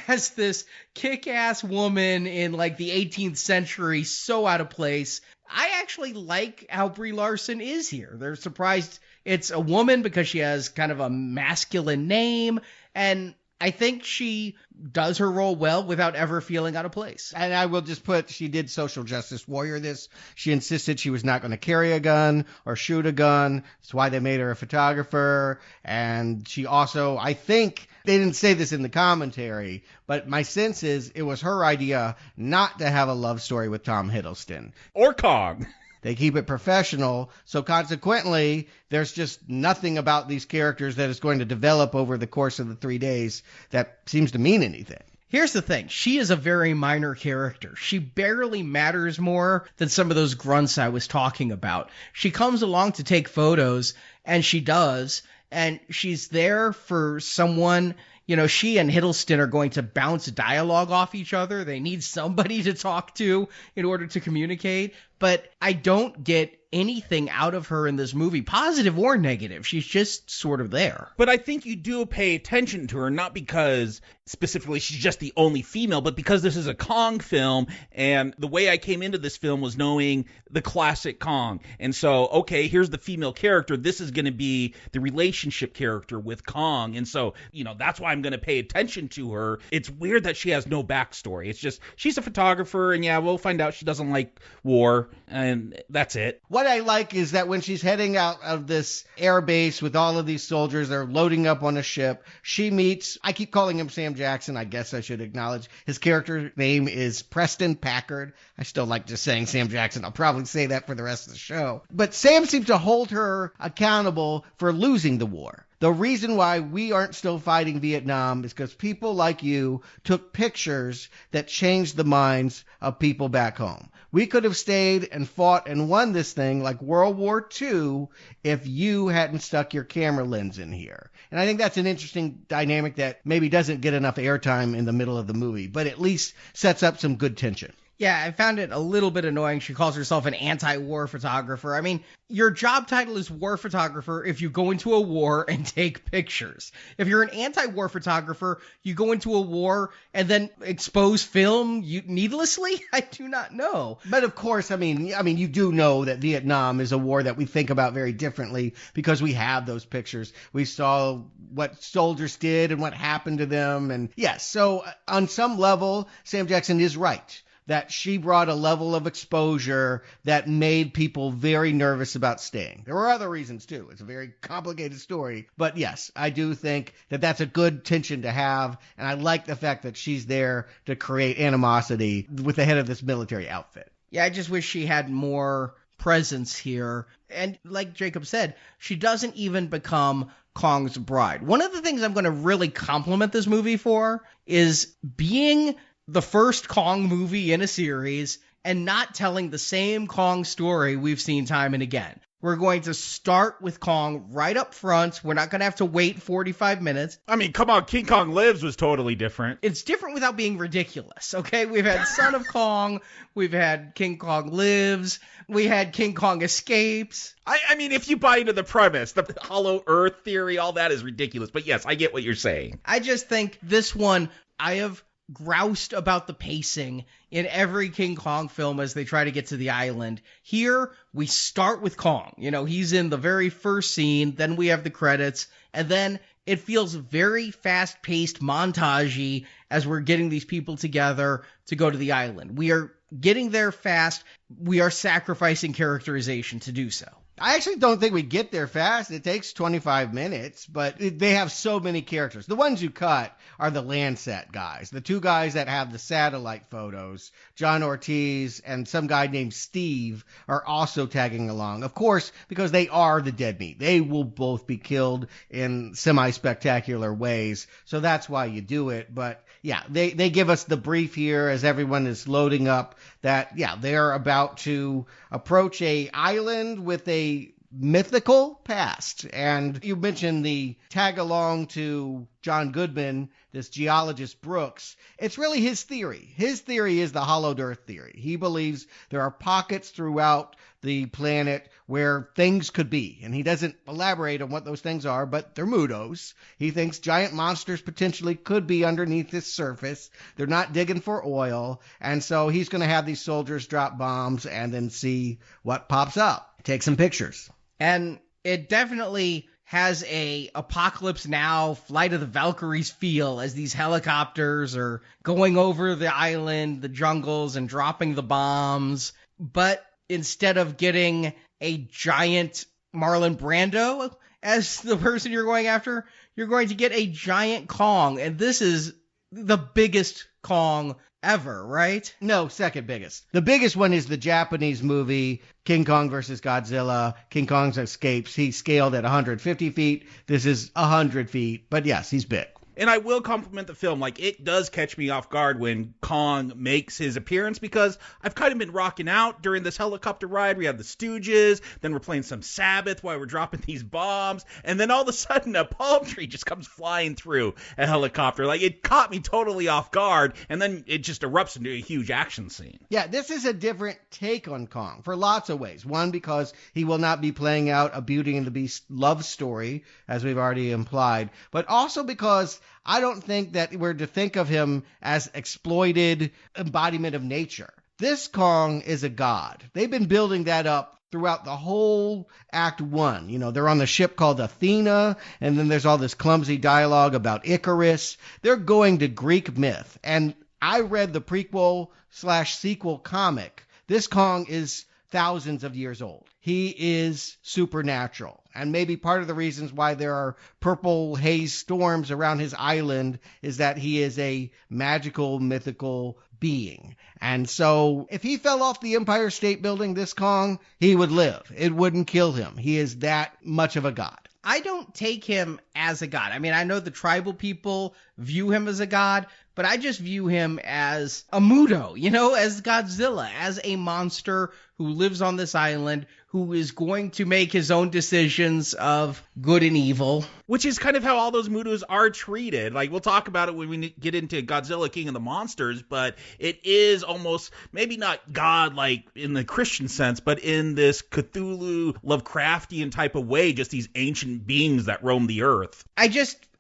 as this kick-ass woman in the 18th century, so out of place. I actually like how Brie Larson is here. They're surprised it's a woman because she has kind of a masculine name, and I think she does her role well without ever feeling out of place. And I will just put, she did social justice warrior this. She insisted she was not going to carry a gun or shoot a gun. That's why they made her a photographer. And she also, I think, they didn't say this in the commentary, but my sense is it was her idea not to have a love story with Tom Hiddleston. Or Kong. They keep it professional, so consequently, there's just nothing about these characters that is going to develop over the course of the 3 days that seems to mean anything. Here's the thing. She is a very minor character. She barely matters more than some of those grunts I was talking about. She comes along to take photos, and she does, and she's there for someone. You know, she and Hiddleston are going to bounce dialogue off each other. They need somebody to talk to in order to communicate. But I don't get anything out of her in this movie, positive or negative. She's just sort of there. But I think you do pay attention to her, not because specifically she's just the only female, but because this is a Kong film, and the way I came into this film was knowing the classic Kong. And so, okay, here's the female character. This is going to be the relationship character with Kong. And so, you know, that's why I'm going to pay attention to her. It's weird that she has no backstory. It's just, she's a photographer, and yeah, we'll find out she doesn't like war, and that's it. What I like is that when she's heading out of this air base with all of these soldiers, they're loading up on a ship, she meets, I keep calling him Sam Jackson, I guess I should acknowledge his character name is Preston Packard. I still like just saying Sam Jackson. I'll probably say that for the rest of the show. But Sam seems to hold her accountable for losing the war. The reason why we aren't still fighting Vietnam is because people like you took pictures that changed the minds of people back home. We could have stayed and fought and won this thing like World War II if you hadn't stuck your camera lens in here. And I think that's an interesting dynamic that maybe doesn't get enough airtime in the middle of the movie, but at least sets up some good tension. Yeah, I found it a little bit annoying. She calls herself an anti-war photographer. I mean, your job title is war photographer if you go into a war and take pictures. If you're an anti-war photographer, you go into a war and then expose film needlessly? I do not know. But of course, I mean, you do know that Vietnam is a war that we think about very differently because we have those pictures. We saw what soldiers did and what happened to them. And yes, so on some level, Sam Jackson is right that she brought a level of exposure that made people very nervous about staying. There were other reasons, too. It's a very complicated story. But yes, I do think that that's a good tension to have, and I like the fact that she's there to create animosity with the head of this military outfit. Yeah, I just wish she had more presence here. And like Jacob said, she doesn't even become Kong's bride. One of the things I'm going to really compliment this movie for is being the first Kong movie in a series and not telling the same Kong story we've seen time and again. We're going to start with Kong right up front. We're not going to have to wait 45 minutes. I mean, come on, King Kong Lives was totally different. It's different without being ridiculous, okay? We've had Son of Kong. We've had King Kong Lives. We had King Kong Escapes. I mean, if you buy into the premise, the hollow earth theory, all that is ridiculous. But yes, I get what you're saying. I just think this one, I have groused about the pacing in every King Kong film as they try to get to the island. Here, we start with Kong. You know, he's in the very first scene, then we have the credits, and then it feels very fast-paced, montage-y as we're getting these people together to go to the island. We are getting there fast. We are sacrificing characterization to do so. I actually don't think we get there fast. It takes 25 minutes, but they have so many characters. The ones you cut are the Landsat guys, the two guys that have the satellite photos. John Ortiz and some guy named Steve are also tagging along. Of course, because they are the dead meat. They will both be killed in semi-spectacular ways, so that's why you do it. But yeah, they give us the brief here as everyone is loading up that, yeah, they're about to approach a island with a mythical past. And you mentioned the tag along to John Goodman, this geologist Brooks. It's really his theory. His theory is the hollowed earth theory. He believes there are pockets throughout the planet where things could be. And he doesn't elaborate on what those things are, but they're moodos. He thinks giant monsters potentially could be underneath this surface. They're not digging for oil. And so he's going to have these soldiers drop bombs and then see what pops up. Take some pictures. And it definitely has a Apocalypse Now, Flight of the Valkyries feel as these helicopters are going over the island, the jungles, and dropping the bombs. But instead of getting a giant Marlon Brando as the person you're going after, you're going to get a giant Kong. And this is the biggest Kong ever, right? No, second biggest. The biggest one is the Japanese movie King Kong versus Godzilla. King Kong's Escapes. He scaled at 150 feet. This is 100 feet. But yes, he's big. And I will compliment the film. Like, it does catch me off guard when Kong makes his appearance, because I've kind of been rocking out during this helicopter ride. We have the Stooges, then we're playing some Sabbath while we're dropping these bombs, and then all of a sudden a palm tree just comes flying through a helicopter. Like, it caught me totally off guard, and then it just erupts into a huge action scene. Yeah, this is a different take on Kong for lots of ways. One, because he will not be playing out a Beauty and the Beast love story, as we've already implied, but also because I don't think that we're to think of him as exploited embodiment of nature. This Kong is a god. They've been building that up throughout the whole Act 1. You know, they're on the ship called Athena, and then there's all this clumsy dialogue about Icarus. They're going to Greek myth. And I read the prequel/sequel comic. This Kong is thousands of years old. He is supernatural. And maybe part of the reasons why there are purple haze storms around his island is that he is a magical, mythical being. And so if he fell off the Empire State Building, this Kong, he would live. It wouldn't kill him. He is that much of a god. I don't take him as a god. I mean, I know the tribal people view him as a god, but I just view him as a Muto, you know, as Godzilla, as a monster who lives on this island, who is going to make his own decisions of good and evil. Which is kind of how all those Mutos are treated. Like, we'll talk about it when we get into Godzilla, King of the Monsters, but it is almost, maybe not God-like in the Christian sense, but in this Cthulhu, Lovecraftian type of way, just these ancient beings that roam the earth.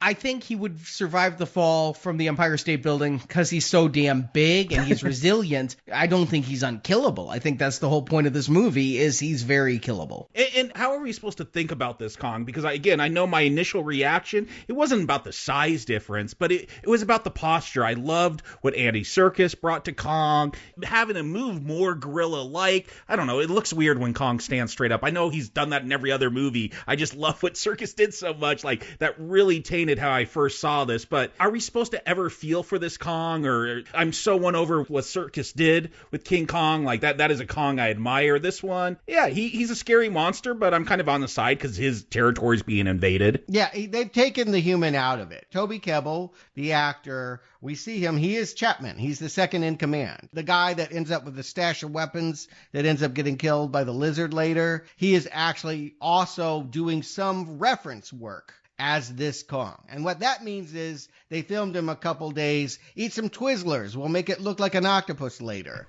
I think he would survive the fall from the Empire State Building because he's so damn big and he's resilient. I don't think he's unkillable. I think that's the whole point of this movie, is he's very killable. And how are we supposed to think about this Kong? Because, I know my initial reaction, it wasn't about the size difference, but it was about the posture. I loved what Andy Serkis brought to Kong, having him move more gorilla-like. I don't know, it looks weird when Kong stands straight up. I know he's done that in every other movie. I just love what Serkis did so much. Like, that really tainted how I first saw this. But are we supposed to ever feel for this Kong? Or I'm so won over what Serkis did with King Kong. Like, that is a Kong I admire. This one, yeah, he's a scary monster, but I'm kind of on the side because his territory's being invaded. Yeah, they've taken the human out of it. Toby Kebbell, the actor, we see him. He is Chapman. He's the second in command. The guy that ends up with the stash of weapons that ends up getting killed by the lizard later. He is actually also doing some reference work as this Kong. And what that means is they filmed him a couple days. Eat some Twizzlers. We'll make it look like an octopus later.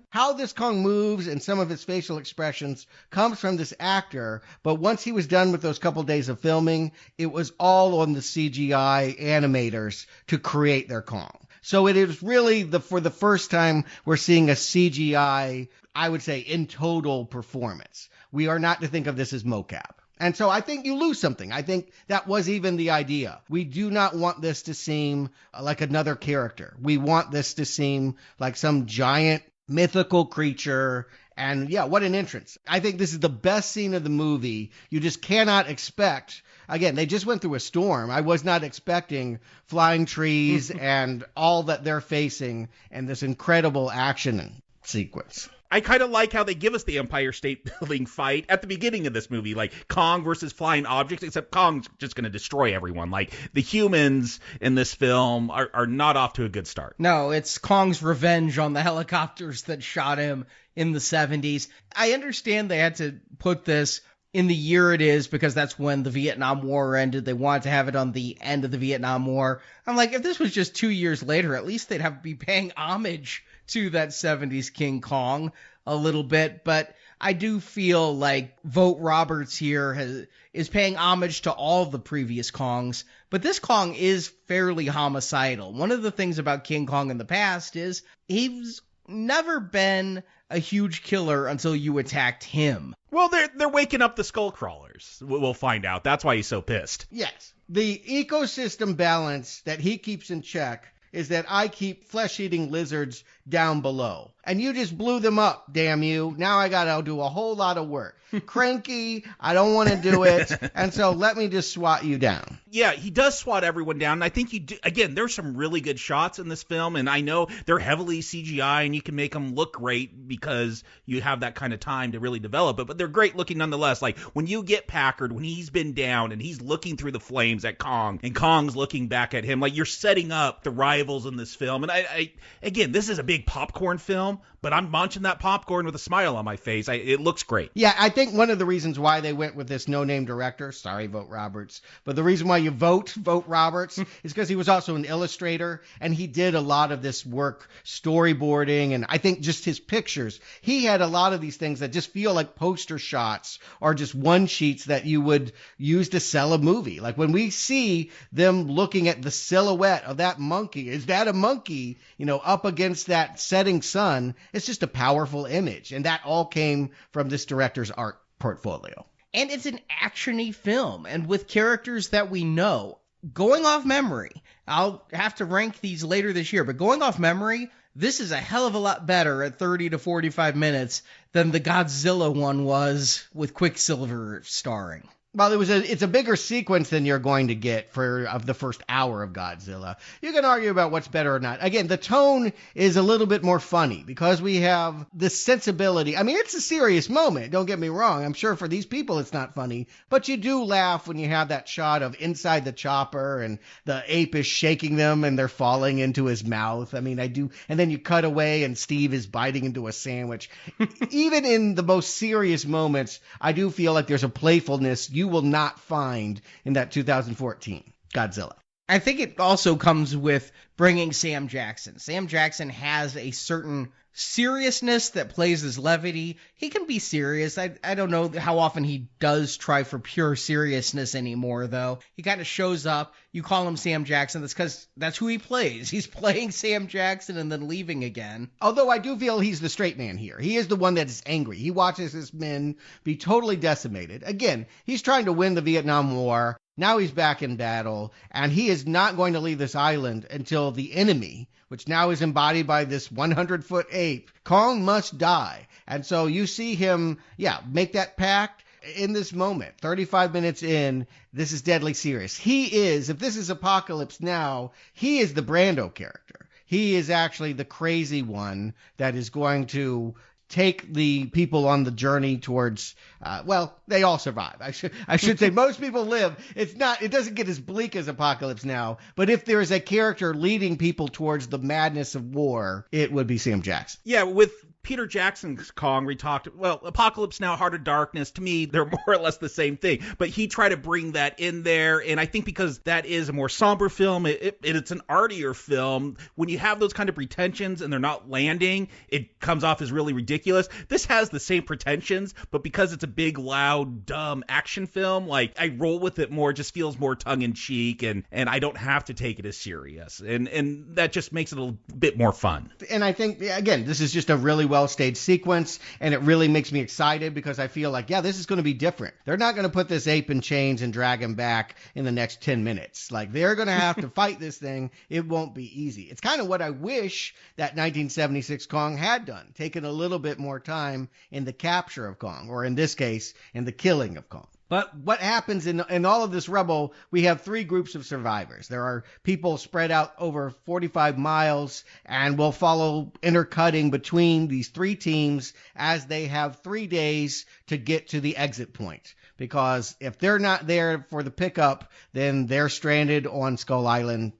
How this Kong moves and some of his facial expressions comes from this actor, but once he was done with those couple days of filming, it was all on the CGI animators to create their Kong. So it is really for the first time we're seeing a CGI, I would say, in total performance. We are not to think of this as mocap. And so I think you lose something. I think that was even the idea. We do not want this to seem like another character. We want this to seem like some giant mythical creature. And yeah, what an entrance. I think this is the best scene of the movie. You just cannot expect. Again, they just went through a storm. I was not expecting flying trees and all that they're facing and this incredible action sequence. I kind of like how they give us the Empire State Building fight at the beginning of this movie, like Kong versus flying objects, except Kong's just going to destroy everyone. Like, the humans in this film are not off to a good start. No, it's Kong's revenge on the helicopters that shot him in the 70s. I understand they had to put this in the year it is because that's when the Vietnam War ended. They wanted to have it on the end of the Vietnam War. I'm like, if this was just 2 years later, at least they'd have to be paying homage to that 70s King Kong a little bit. But I do feel like Vogt Roberts here is paying homage to all the previous Kongs. But this Kong is fairly homicidal. One of the things about King Kong in the past is he's never been a huge killer until you attacked him. Well, they're waking up the skull crawlers. We'll find out. That's why he's so pissed. Yes. The ecosystem balance that he keeps in check is that I keep flesh-eating lizards down below. And you just blew them up, damn you. Now I gotta do a whole lot of work. Cranky, I don't want to do it, and so let me just swat you down. Yeah, he does swat everyone down. And I think you do. Again, there's some really good shots in this film, and I know they're heavily CGI, and you can make them look great because you have that kind of time to really develop it. But they're great looking nonetheless. Like when you get Packard, when he's been down and he's looking through the flames at Kong, and Kong's looking back at him, like you're setting up the rivals in this film. And I again, this is a big popcorn film, but I'm munching that popcorn with a smile on my face. It looks great. Yeah, I think one of the reasons why they went with this no-name director, sorry, Vote Roberts, but the reason why you vote Roberts is because he was also an illustrator, and he did a lot of this work storyboarding, and I think just his pictures. He had a lot of these things that just feel like poster shots or just one sheets that you would use to sell a movie. Like when we see them looking at the silhouette of that monkey, is that a monkey, up against that setting sun? It's just a powerful image, and that all came from this director's art portfolio. And it's an action-y film, and with characters that we know. Going off memory, I'll have to rank these later this year, but going off memory, this is a hell of a lot better at 30 to 45 minutes than the Godzilla one was with Quicksilver starring. Well, it's a bigger sequence than you're going to get of the first hour of Godzilla. You can argue about what's better or not. Again, the tone is a little bit more funny because we have this sensibility. I mean, it's a serious moment. Don't get me wrong. I'm sure for these people it's not funny, but you do laugh when you have that shot of inside the chopper and the ape is shaking them and they're falling into his mouth. I mean, I do. And then you cut away and Steve is biting into a sandwich. Even in the most serious moments, I do feel like there's a playfulness you will not find in that 2014 Godzilla. I think it also comes with bringing Sam Jackson. Sam Jackson has a certain seriousness that plays as levity. He can be serious. I don't know how often he does try for pure seriousness anymore, though. He kind of shows up. You call him Sam Jackson. That's because that's who he plays. He's playing Sam Jackson and then leaving again. Although I do feel he's the straight man here. He is the one that is angry. He watches his men be totally decimated. Again, he's trying to win the Vietnam War. Now he's back in battle, and he is not going to leave this island until the enemy, which now is embodied by this 100-foot ape, Kong, must die. And so you see him, make that pact in this moment. 35 minutes in, this is deadly serious. He is, if this is Apocalypse Now, he is the Brando character. He is actually the crazy one that is going to take the people on the journey towards, they all survive. I should say most people live. It doesn't get as bleak as Apocalypse Now, but if there is a character leading people towards the madness of war, it would be Sam Jackson. Yeah, with Peter Jackson's Kong, we talked, Apocalypse Now, Heart of Darkness, to me, they're more or less the same thing. But he tried to bring that in there, and I think because that is a more somber film, it's an artier film, when you have those kind of pretensions and they're not landing, it comes off as really ridiculous. This has the same pretensions, but because it's a big, loud, dumb action film, like, I roll with it more, it just feels more tongue-in-cheek, and I don't have to take it as serious. And that just makes it a bit more fun. And I think, again, this is just a really well-staged sequence, and it really makes me excited because I feel like, this is going to be different. They're not going to put this ape in chains and drag him back in the next 10 minutes. Like, they're going to have to fight this thing. It won't be easy. It's kind of what I wish that 1976 Kong had done, taken a little bit more time in the capture of Kong, or in this case, in the killing of Kong. But what happens in all of this rubble, we have three groups of survivors. There are people spread out over 45 miles, and we'll follow intercutting between these three teams as they have 3 days to get to the exit point. Because if they're not there for the pickup, then they're stranded on Skull Island,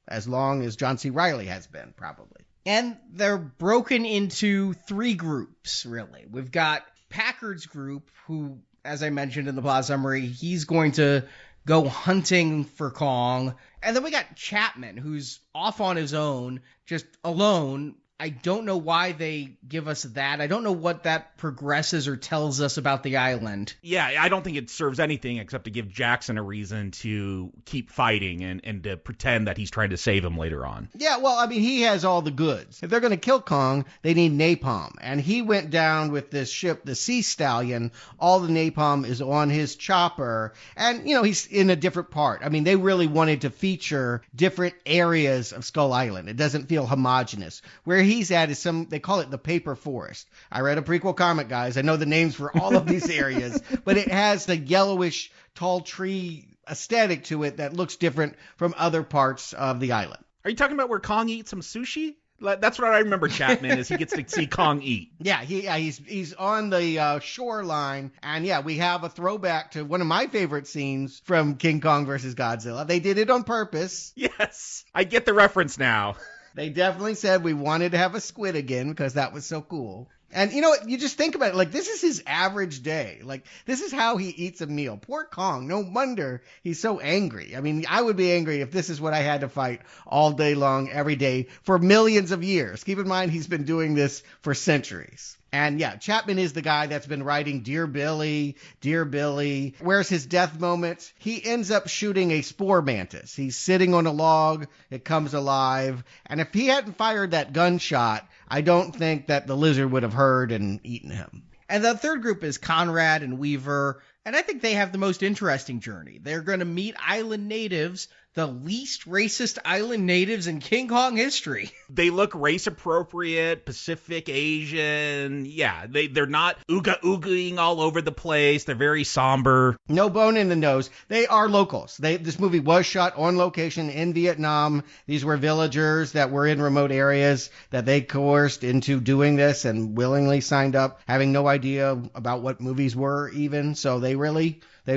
as long as John C. Reilly has been, probably. And they're broken into three groups, really. We've got Packard's group, who, as I mentioned in the plot summary, he's going to go hunting for Kong. And then we got Chapman, who's off on his own, just alone. I don't know why they give us that. I don't know what that progresses or tells us about the island. Yeah, I don't think it serves anything except to give Jackson a reason to keep fighting and to pretend that he's trying to save him later on. Yeah, he has all the goods. If they're going to kill Kong, they need napalm. And he went down with this ship, the Sea Stallion. All the napalm is on his chopper. And, he's in a different part. They really wanted to feature different areas of Skull Island. It doesn't feel homogenous. Where he's at is they call it the paper forest. I read a prequel comic, guys. I know the names for all of these areas, but it has the yellowish tall tree aesthetic to it that looks different from other parts of the island. Are you talking about where Kong eats some sushi? That's what I remember, Chapman, is he gets to see Kong eat. Yeah, he's on the shoreline, and yeah, we have a throwback to one of my favorite scenes from King Kong versus Godzilla. They did it on purpose. Yes, I get the reference now. They definitely said we wanted to have a squid again because that was so cool. And you know what? You just think about it. Like, this is his average day. Like, this is how he eats a meal. Poor Kong. No wonder he's so angry. I mean, I would be angry if this is what I had to fight all day long, every day, for millions of years. Keep in mind, he's been doing this for centuries. And yeah, Chapman is the guy that's been writing Dear Billy, Dear Billy. Where's his death moment? He ends up shooting a spore mantis. He's sitting on a log. It comes alive. And if he hadn't fired that gunshot, I don't think that the lizard would have heard and eaten him. And the third group is Conrad and Weaver. And I think they have the most interesting journey. They're going to meet island natives, the least racist island natives in King Kong history. They look race appropriate, Pacific Asian. Yeah, they're not ooga-oogaing all over the place. They're very somber. No bone in the nose. They are locals. This movie was shot on location in Vietnam. These were villagers that were in remote areas that they coerced into doing this and willingly signed up, having no idea about what movies were even. So they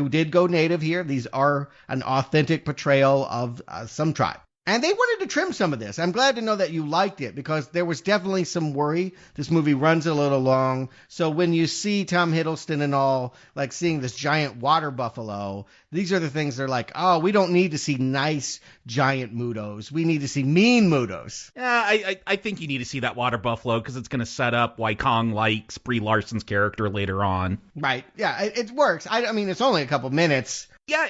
did go native here. These are an authentic portrayal of some tribe. And they wanted to trim some of this. I'm glad to know that you liked it because there was definitely some worry. This movie runs a little long. So when you see Tom Hiddleston and all, like seeing this giant water buffalo, these are the things they're like, oh, we don't need to see nice giant mudos. We need to see mean mudos. Yeah, I think you need to see that water buffalo because it's going to set up why Kong likes Brie Larson's character later on. Right. Yeah, it works. I mean, it's only a couple minutes. Yeah,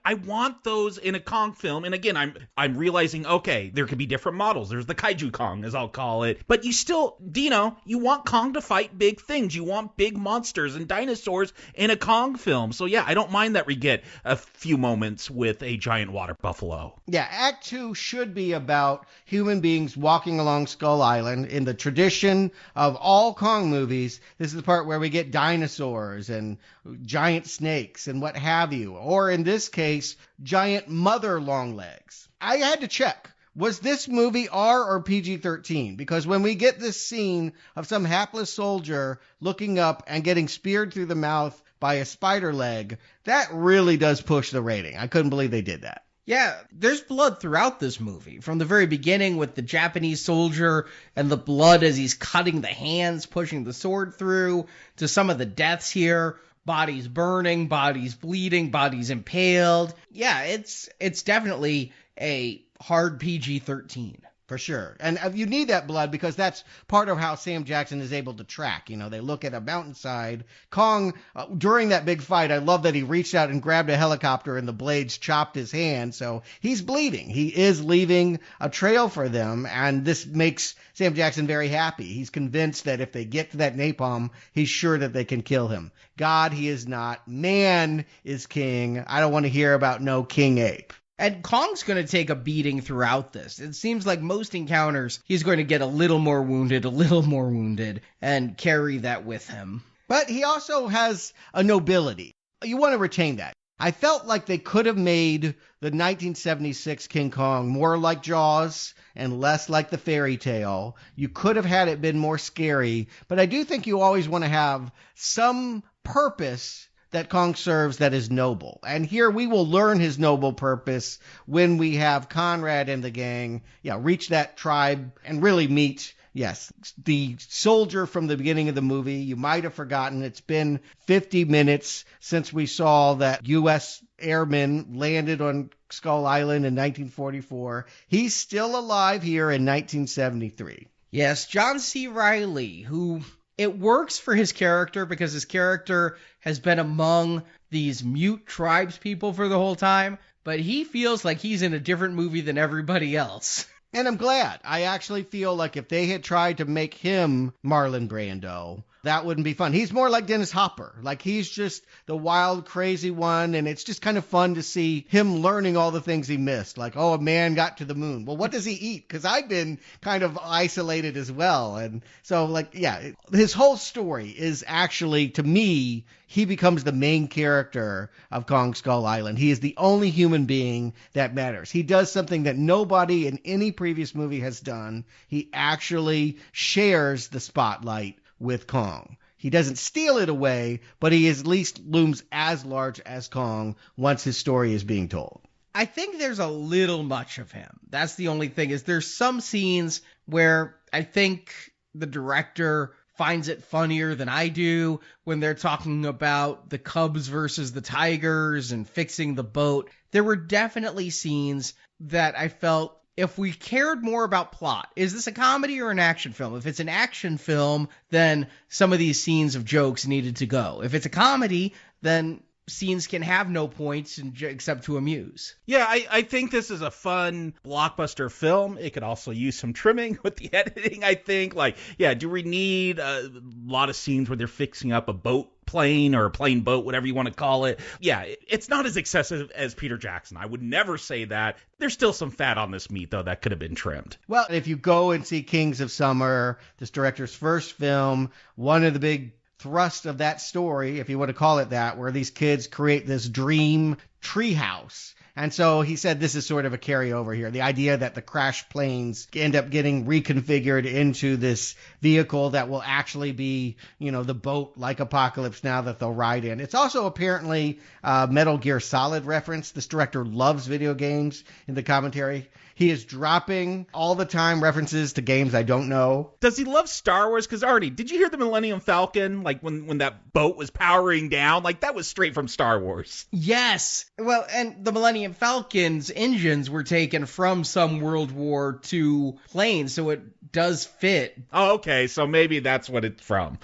I want those in a Kong film. And again, I'm realizing, okay, there could be different models. There's the Kaiju Kong, as I'll call it. But you still, Dino, you want Kong to fight big things. You want big monsters and dinosaurs in a Kong film. So yeah, I don't mind that we get a few moments with a giant water buffalo. Yeah, Act 2 should be about human beings walking along Skull Island. In the tradition of all Kong movies, this is the part where we get dinosaurs and giant snakes and what have you. Or in this case, giant mother long legs. I had to check. Was this movie R or PG-13? Because when we get this scene of some hapless soldier looking up and getting speared through the mouth by a spider leg, that really does push the rating. I couldn't believe they did that. Yeah, there's blood throughout this movie. From the very beginning with the Japanese soldier and the blood as he's cutting the hands, pushing the sword through, to some of the deaths here. Bodies burning, bodies bleeding, bodies impaled. Yeah, it's definitely a hard PG-13. For sure. And you need that blood because that's part of how Sam Jackson is able to track. You know, they look at a mountainside. Kong, during that big fight, I love that he reached out and grabbed a helicopter and the blades chopped his hand. So he's bleeding. He is leaving a trail for them. And this makes Sam Jackson very happy. He's convinced that if they get to that napalm, he's sure that they can kill him. God, he is not. Man is king. I don't want to hear about no king ape. And Kong's going to take a beating throughout this. It seems like most encounters, he's going to get a little more wounded, and carry that with him. But he also has a nobility. You want to retain that. I felt like they could have made the 1976 King Kong more like Jaws and less like the fairy tale. You could have had it been more scary, but I do think you always want to have some purpose that Kong serves that is noble. And here we will learn his noble purpose when we have Conrad and the gang, reach that tribe and really meet, the soldier from the beginning of the movie. You might have forgotten it's been 50 minutes since we saw that U.S. airman landed on Skull Island in 1944. He's still alive here in 1973. Yes, John C. Reilly, who... It works for his character because his character has been among these mute tribes people for the whole time, but he feels like he's in a different movie than everybody else. And I'm glad. I actually feel like if they had tried to make him Marlon Brando, that wouldn't be fun. He's more like Dennis Hopper. Like, he's just the wild, crazy one, and it's just kind of fun to see him learning all the things he missed. Like, oh, a man got to the moon. Well, what does he eat? Because I've been kind of isolated as well. And so, like, yeah, his whole story is actually, to me, he becomes the main character of Kong Skull Island. He is the only human being that matters. He does something that nobody in any previous movie has done. He actually shares the spotlight with Kong. He doesn't steal it away, but he at least looms as large as Kong once his story is being told. I think there's a little much of him. That's the only thing, is there's some scenes where I think the director finds it funnier than I do when they're talking about the Cubs versus the Tigers and fixing the boat. There were definitely scenes that I felt, if we cared more about plot, is this a comedy or an action film? If it's an action film, then some of these scenes of jokes needed to go. If it's a comedy, then scenes can have no points except to amuse. Yeah, I think this is a fun blockbuster film. It could also use some trimming with the editing, I think. Like, yeah, do we need a lot of scenes where they're fixing up a plane or a plane boat, whatever you want to call it? Yeah, it's not as excessive as Peter Jackson. I would never say that. There's still some fat on this meat, though, that could have been trimmed. Well, if you go and see Kings of Summer, this director's first film, one of the big thrust of that story, if you want to call it that, where these kids create this dream treehouse. And so he said this is sort of a carryover here. The idea that the crash planes end up getting reconfigured into this vehicle that will actually be, you know, the boat like Apocalypse Now that they'll ride in. It's also apparently Metal Gear Solid reference. This director loves video games in the commentary. He is dropping all the time references to games I don't know. Does he love Star Wars? Because, Arnie, did you hear the Millennium Falcon? Like, when that boat was powering down? Like, that was straight from Star Wars. Yes. Well, and the Millennium Falcon's engines were taken from some World War II plane, so it does fit. Oh, okay. So maybe that's what it's from.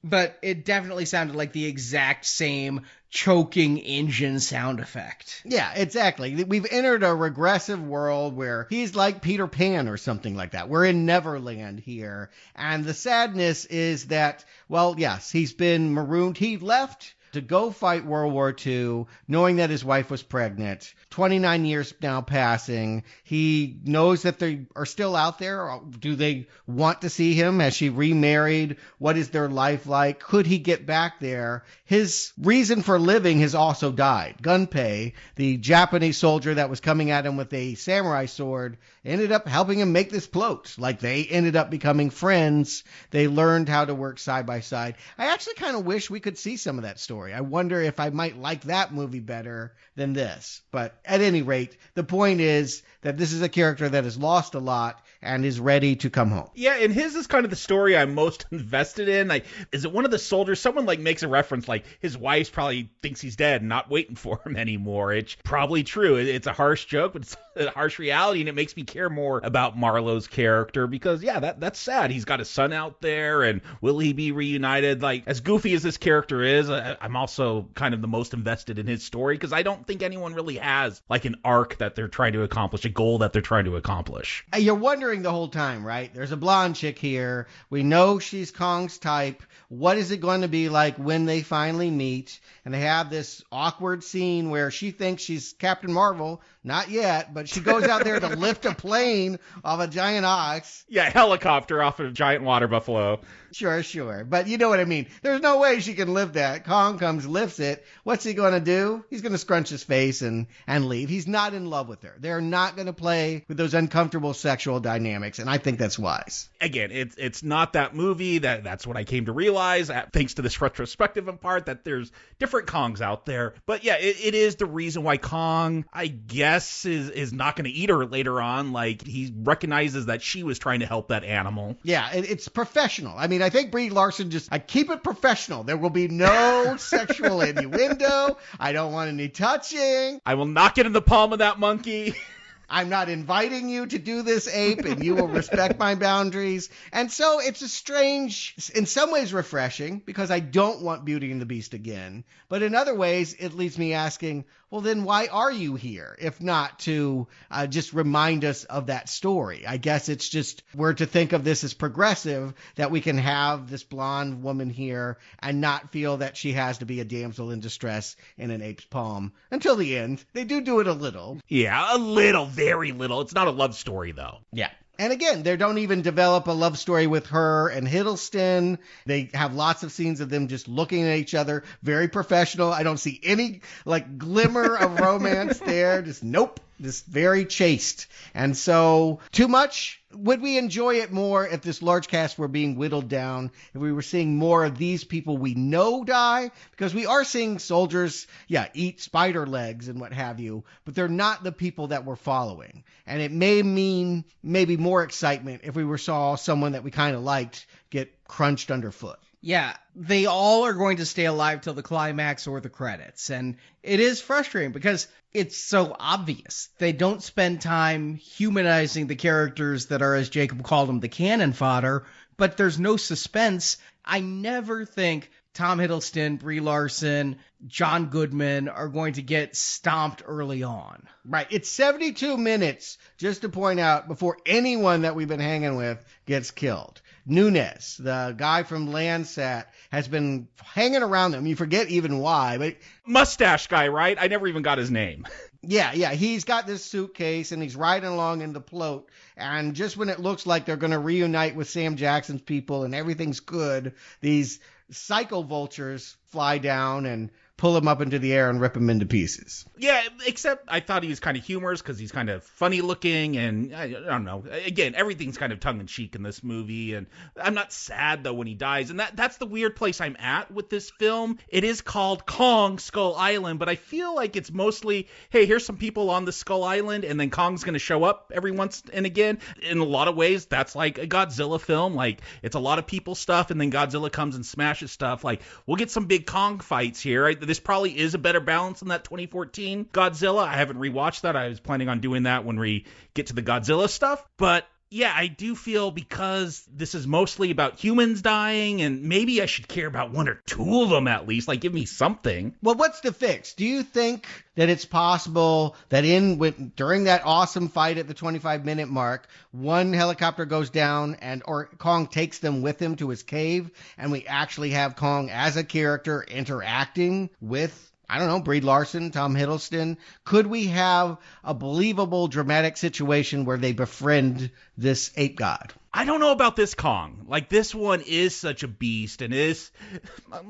But it definitely sounded like the exact same choking engine sound effect. Yeah, exactly. We've entered a regressive world where he's like Peter Pan or something like that. We're in Neverland here. And the sadness is that, well, yes, he's been marooned. He left to go fight World War II, knowing that his wife was pregnant. 29 years now passing. He knows that they are still out there. Do they want to see him? Has she remarried? What is their life like? Could he get back there? His reason for living has also died. Gunpei, the Japanese soldier that was coming at him with a samurai sword, ended up helping him make this float. Like, they ended up becoming friends. They learned how to work side by side. I actually kind of wish we could see some of that story. I wonder if I might like that movie better than this. But at any rate, the point is that this is a character that has lost a lot and is ready to come home. Yeah, and his is kind of the story I'm most invested in. Like, is it one of the soldiers? Someone like makes a reference like his wife probably thinks he's dead and not waiting for him anymore. It's probably true. It's a harsh joke, but it's a harsh reality, and it makes me care more about Marlowe's character because, yeah, that's sad. He's got a son out there, and will he be reunited? Like, as goofy as this character is, I'm also kind of the most invested in his story because I don't think anyone really has like an arc that they're trying to accomplish, a goal that they're trying to accomplish. You're wondering the whole time, right? There's a blonde chick here. We know she's Kong's type. What is it going to be like when they finally meet? And they have this awkward scene where she thinks she's Captain Marvel. Not yet, but she goes out there to lift a plane off a giant ox. Yeah, helicopter off of a giant water buffalo. Sure. But you know what I mean. There's no way she can lift that. Kong comes, lifts it. What's he going to do? He's going to scrunch his face and leave. He's not in love with her. They're not going to play with those uncomfortable sexual dynamics, and I think that's wise. Again, it's not that movie. That's what I came to realize, thanks to this retrospective in part, that there's different Kongs out there. But yeah, it is the reason why Kong, I guess, is not going to eat her later on. Like, he recognizes that she was trying to help that animal. Yeah, it's professional. I mean, I think Brie Larson I keep it professional. There will be no sexual innuendo. I don't want any touching. I will not get in the palm of that monkey. I'm not inviting you to do this, ape, and you will respect my boundaries. And so it's a strange, in some ways refreshing, because I don't want Beauty and the Beast again. But in other ways, it leaves me asking, well, then why are you here if not to just remind us of that story? I guess it's just we're to think of this as progressive, that we can have this blonde woman here and not feel that she has to be a damsel in distress in an ape's palm until the end. They do it a little. Yeah, a little, very little. It's not a love story, though. Yeah. And again, they don't even develop a love story with her and Hiddleston. They have lots of scenes of them just looking at each other. Very professional. I don't see any glimmer of romance there. Just nope. Just very chaste. And so, too much? Would we enjoy it more if this large cast were being whittled down, if we were seeing more of these people we know die? Because we are seeing soldiers, eat spider legs and what have you, but they're not the people that we're following. And it may mean maybe more excitement if we saw someone that we kind of liked get crunched underfoot. Yeah, they all are going to stay alive till the climax or the credits. And it is frustrating because it's so obvious. They don't spend time humanizing the characters that are, as Jacob called them, the cannon fodder, but there's no suspense. I never think Tom Hiddleston, Brie Larson, John Goodman are going to get stomped early on. Right. It's 72 minutes, just to point out, before anyone that we've been hanging with gets killed. Nunes, the guy from Landsat, has been hanging around them. You forget even why, but mustache guy, right? I never even got his name. Yeah. He's got this suitcase and he's riding along in the float. And just when it looks like they're going to reunite with Sam Jackson's people and everything's good, these psycho vultures fly down and pull him up into the air and rip him into pieces. Yeah, except I thought he was kind of humorous because he's kind of funny looking, and I don't know. Again, everything's kind of tongue-in-cheek in this movie, and I'm not sad, though, when he dies. And that's the weird place I'm at with this film. It is called Kong Skull Island, but I feel like it's mostly, hey, here's some people on the Skull Island, and then Kong's going to show up every once and again. In a lot of ways, that's like a Godzilla film. Like, it's a lot of people stuff, and then Godzilla comes and smashes stuff. Like, we'll get some big Kong fights here. This probably is a better balance than that 2014 Godzilla. I haven't rewatched that. I was planning on doing that when we get to the Godzilla stuff. But yeah, I do feel because this is mostly about humans dying, and maybe I should care about one or two of them at least. Like, give me something. Well, what's the fix? Do you think that it's possible that during that awesome fight at the 25-minute mark, one helicopter goes down or Kong takes them with him to his cave, and we actually have Kong as a character interacting with, I don't know, Brie Larson, Tom Hiddleston? Could we have a believable, dramatic situation where they befriend this ape god? I don't know about this Kong. Like, this one is such a beast and is,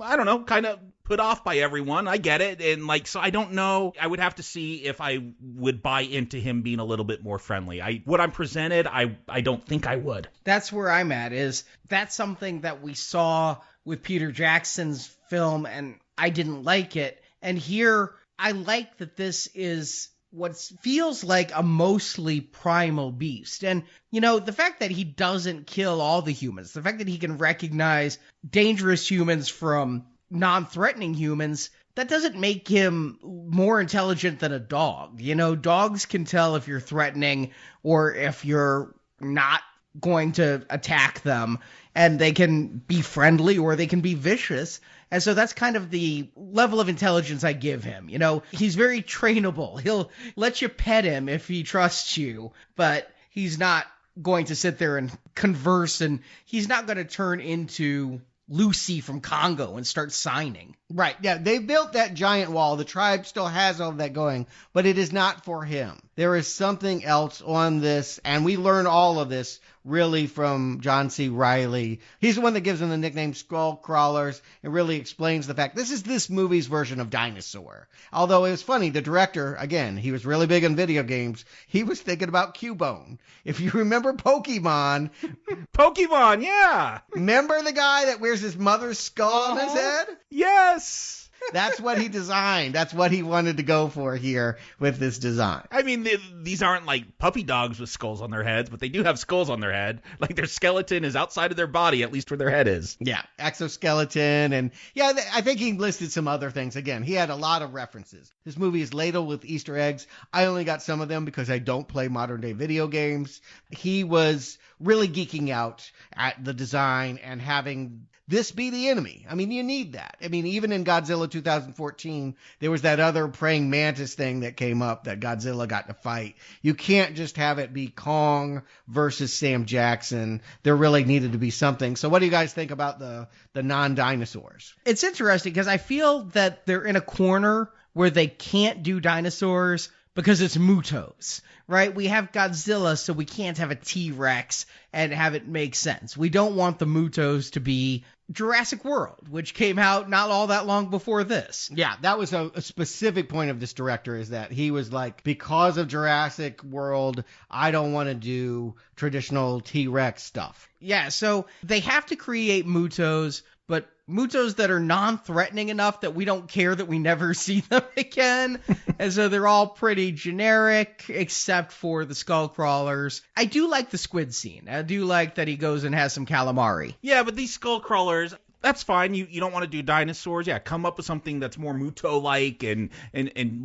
I don't know, kind of put off by everyone. I get it. And so I don't know. I would have to see if I would buy into him being a little bit more friendly. What I'm presented, I don't think I would. That's where I'm at, is that's something that we saw with Peter Jackson's film, and I didn't like it. And here, I like that this is what feels like a mostly primal beast. And, the fact that he doesn't kill all the humans, the fact that he can recognize dangerous humans from non-threatening humans, that doesn't make him more intelligent than a dog. Dogs can tell if you're threatening or if you're not going to attack them, and they can be friendly or they can be vicious. And so that's kind of the level of intelligence I give him. He's very trainable. He'll let you pet him if he trusts you, but he's not going to sit there and converse, and he's not going to turn into Lucy from Congo and start signing. Right. Yeah, they built that giant wall. The tribe still has all of that going, but it is not for him. There is something else on this, and we learn all of this really from John C. Reilly. He's the one that gives them the nickname Skull Crawlers and really explains the fact this is this movie's version of Dinosaur. Although it was funny, the director, again, he was really big on video games. He was thinking about Cubone. If you remember Pokemon. Pokemon, yeah. Remember the guy that wears his mother's skull on his head? Yes. That's what he designed. That's what he wanted to go for here with this design. I mean, these aren't like puppy dogs with skulls on their heads, but they do have skulls on their head. Like, their skeleton is outside of their body, at least where their head is. Yeah, exoskeleton. And yeah, I think he listed some other things. Again, he had a lot of references. This movie is ladled with Easter eggs. I only got some of them because I don't play modern day video games. He was really geeking out at the design and having this be the enemy. I mean, you need that. I mean, even in Godzilla 2014, there was that other praying mantis thing that came up that Godzilla got to fight. You can't just have it be Kong versus Sam Jackson. There really needed to be something. So what do you guys think about the non-dinosaurs? It's interesting because I feel that they're in a corner where they can't do dinosaurs because it's Mutos, right? We have Godzilla, so we can't have a T-Rex and have it make sense. We don't want the Mutos to be Jurassic World, which came out not all that long before this. Yeah, that was a specific point of this director, is that he was like, because of Jurassic World, I don't want to do traditional T-Rex stuff. Yeah, so they have to create Mutos, but Mutos that are non-threatening enough that we don't care that we never see them again. And so they're all pretty generic, except for the skull crawlers. I do like the squid scene. I do like that he goes and has some calamari. Yeah, but these skull crawlers, that's fine. You don't want to do dinosaurs. Yeah, come up with something that's more Muto-like and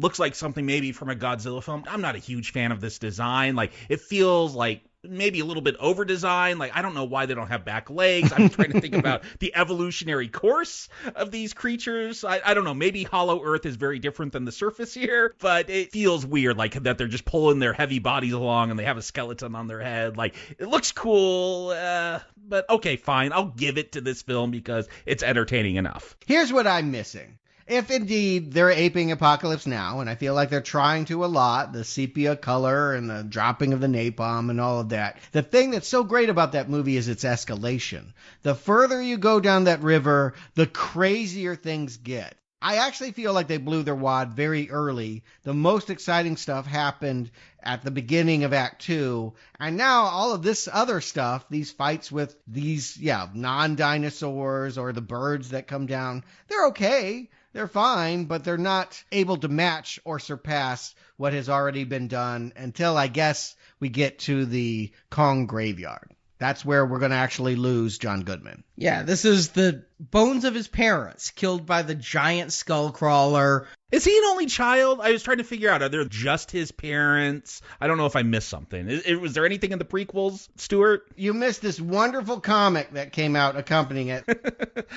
looks like something maybe from a Godzilla film. I'm not a huge fan of this design. Like, it feels like maybe a little bit over-designed. Like, I don't know why they don't have back legs. I'm trying to think about the evolutionary course of these creatures. I don't know. Maybe Hollow Earth is very different than the surface here, but it feels weird, like that they're just pulling their heavy bodies along and they have a skeleton on their head. Like, it looks cool, but okay, fine. I'll give it to this film because it's entertaining enough. Here's what I'm missing. If indeed they're aping Apocalypse Now, and I feel like they're trying to a lot, the sepia color and the dropping of the napalm and all of that, the thing that's so great about that movie is its escalation. The further you go down that river, the crazier things get. I actually feel like they blew their wad very early. The most exciting stuff happened at the beginning of Act 2. And now all of this other stuff, these fights with these, non-dinosaurs or the birds that come down, they're okay. They're fine, but they're not able to match or surpass what has already been done until, I guess, we get to the Kong graveyard. That's where we're going to actually lose John Goodman. Yeah, this is the bones of his parents killed by the giant skull crawler. Is he an only child? I was trying to figure out, are there just his parents? I don't know if I missed something. Was there anything in the prequels, Stuart? You missed this wonderful comic that came out accompanying it.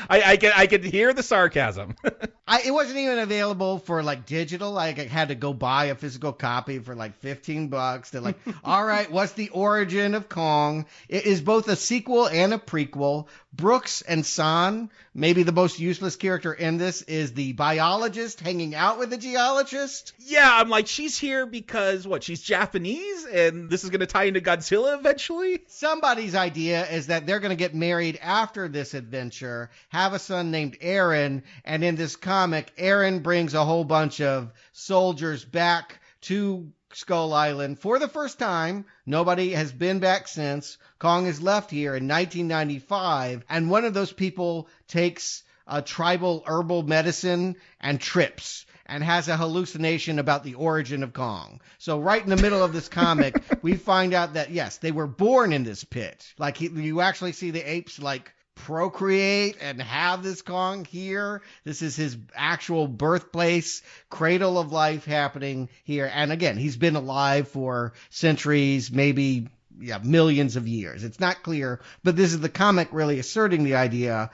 I could hear the sarcasm. It wasn't even available for digital. I had to go buy a physical copy for $15. They're all right, what's the origin of Kong? It is both a sequel and a prequel. Brooks and San, maybe the most useless character in this, is the biologist hanging out with the geologist. Yeah, I'm like, she's here because, she's Japanese? And this is going to tie into Godzilla eventually? Somebody's idea is that they're going to get married after this adventure, have a son named Aaron, and in this comic, Aaron brings a whole bunch of soldiers back to Skull Island for the first time. Nobody has been back since. Kong is left here in 1995, and one of those people takes a tribal herbal medicine and trips and has a hallucination about the origin of Kong. So right in the middle of this comic, we find out that, yes, they were born in this pit. You actually see the apes procreate and have this Kong here. This is his actual birthplace, cradle of life happening here. And again, he's been alive for centuries, maybe millions of years. It's not clear, but this is the comic really asserting the idea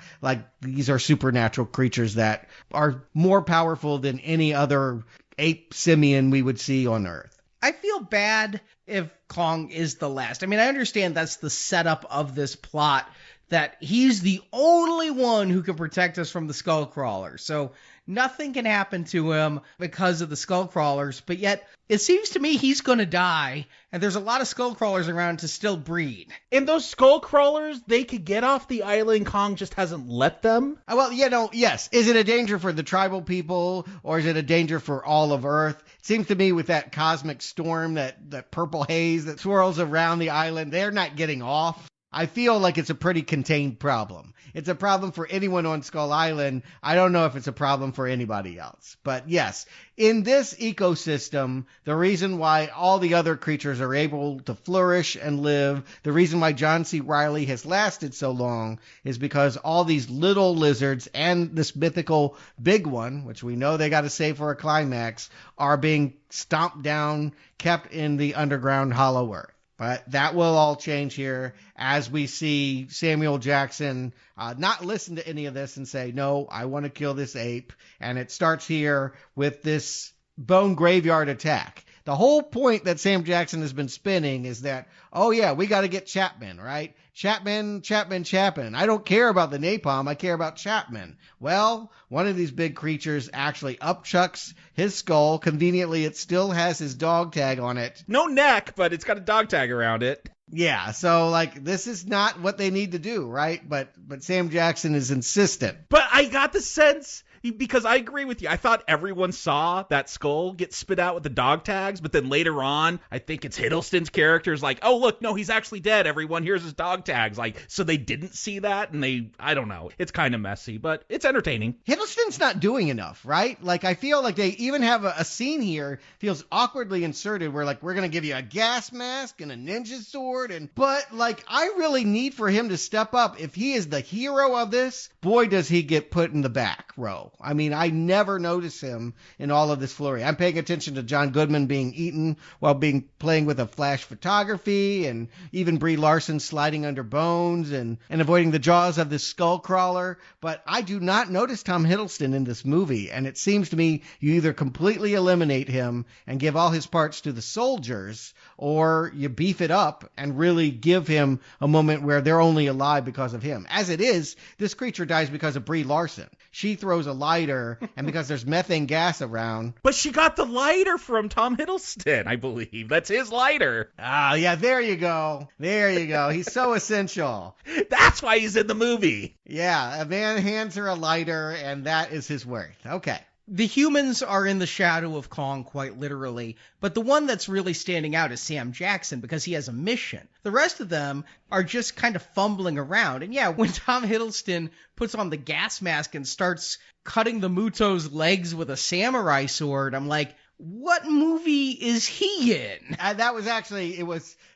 these are supernatural creatures that are more powerful than any other ape simian we would see on Earth. I feel bad if Kong is the last. I mean, I understand that's the setup of this plot, that he's the only one who can protect us from the skull crawlers. So nothing can happen to him because of the skull crawlers, but yet it seems to me he's going to die, and there's a lot of skull crawlers around to still breed. And those skull crawlers, they could get off the island. Kong just hasn't let them. Well, yes. Is it a danger for the tribal people, or is it a danger for all of Earth? It seems to me with that cosmic storm, that purple haze that swirls around the island, they're not getting off. I feel like it's a pretty contained problem. It's a problem for anyone on Skull Island. I don't know if it's a problem for anybody else. But yes, in this ecosystem, the reason why all the other creatures are able to flourish and live, the reason why John C. Reilly has lasted so long, is because all these little lizards and this mythical big one, which we know they got to save for a climax, are being stomped down, kept in the underground Hollow Earth. But that will all change here as we see Samuel Jackson not listen to any of this and say, no, I want to kill this ape. And it starts here with this bone graveyard attack. The whole point that Sam Jackson has been spinning is that, oh yeah, we got to get Chapman, right? Chapman. I don't care about the napalm. I care about Chapman. Well, one of these big creatures actually upchucks his skull. Conveniently, it still has his dog tag on it. No neck, but it's got a dog tag around it. Yeah, so like this is not what they need to do, right? But Sam Jackson is insistent. But I got the sense, because I agree with you, I thought everyone saw that skull get spit out with the dog tags, but then later on, I think it's Hiddleston's character's like, oh look, no, he's actually dead, everyone, here's his dog tags. Like, so they didn't see that, and I don't know. It's kind of messy, but it's entertaining. Hiddleston's not doing enough, right? Like, I feel like they even have a scene here, feels awkwardly inserted, where like, we're gonna give you a gas mask and a ninja sword, but like, I really need for him to step up. If he is the hero of this, boy, does he get put in the back row. I mean, I never notice him in all of this flurry. I'm paying attention to John Goodman being eaten while playing with a flash photography, and even Brie Larson sliding under bones and avoiding the jaws of this skull crawler. But I do not notice Tom Hiddleston in this movie, and it seems to me you either completely eliminate him and give all his parts to the soldiers, or you beef it up and really give him a moment where they're only alive because of him. As it is, this creature dies because of Brie Larson. She throws a lighter, and because there's methane gas around. But she got the lighter from Tom Hiddleston, I believe. That's his lighter. Ah, yeah, there you go. There you go. He's so essential. That's why he's in the movie. Yeah, a man hands her a lighter, and that is his worth. Okay. The humans are in the shadow of Kong, quite literally, but the one that's really standing out is Sam Jackson because he has a mission. The rest of them are just kind of fumbling around. And yeah, when Tom Hiddleston puts on the gas mask and starts cutting the Muto's legs with a samurai sword, I'm like, what movie is he in? That was actually,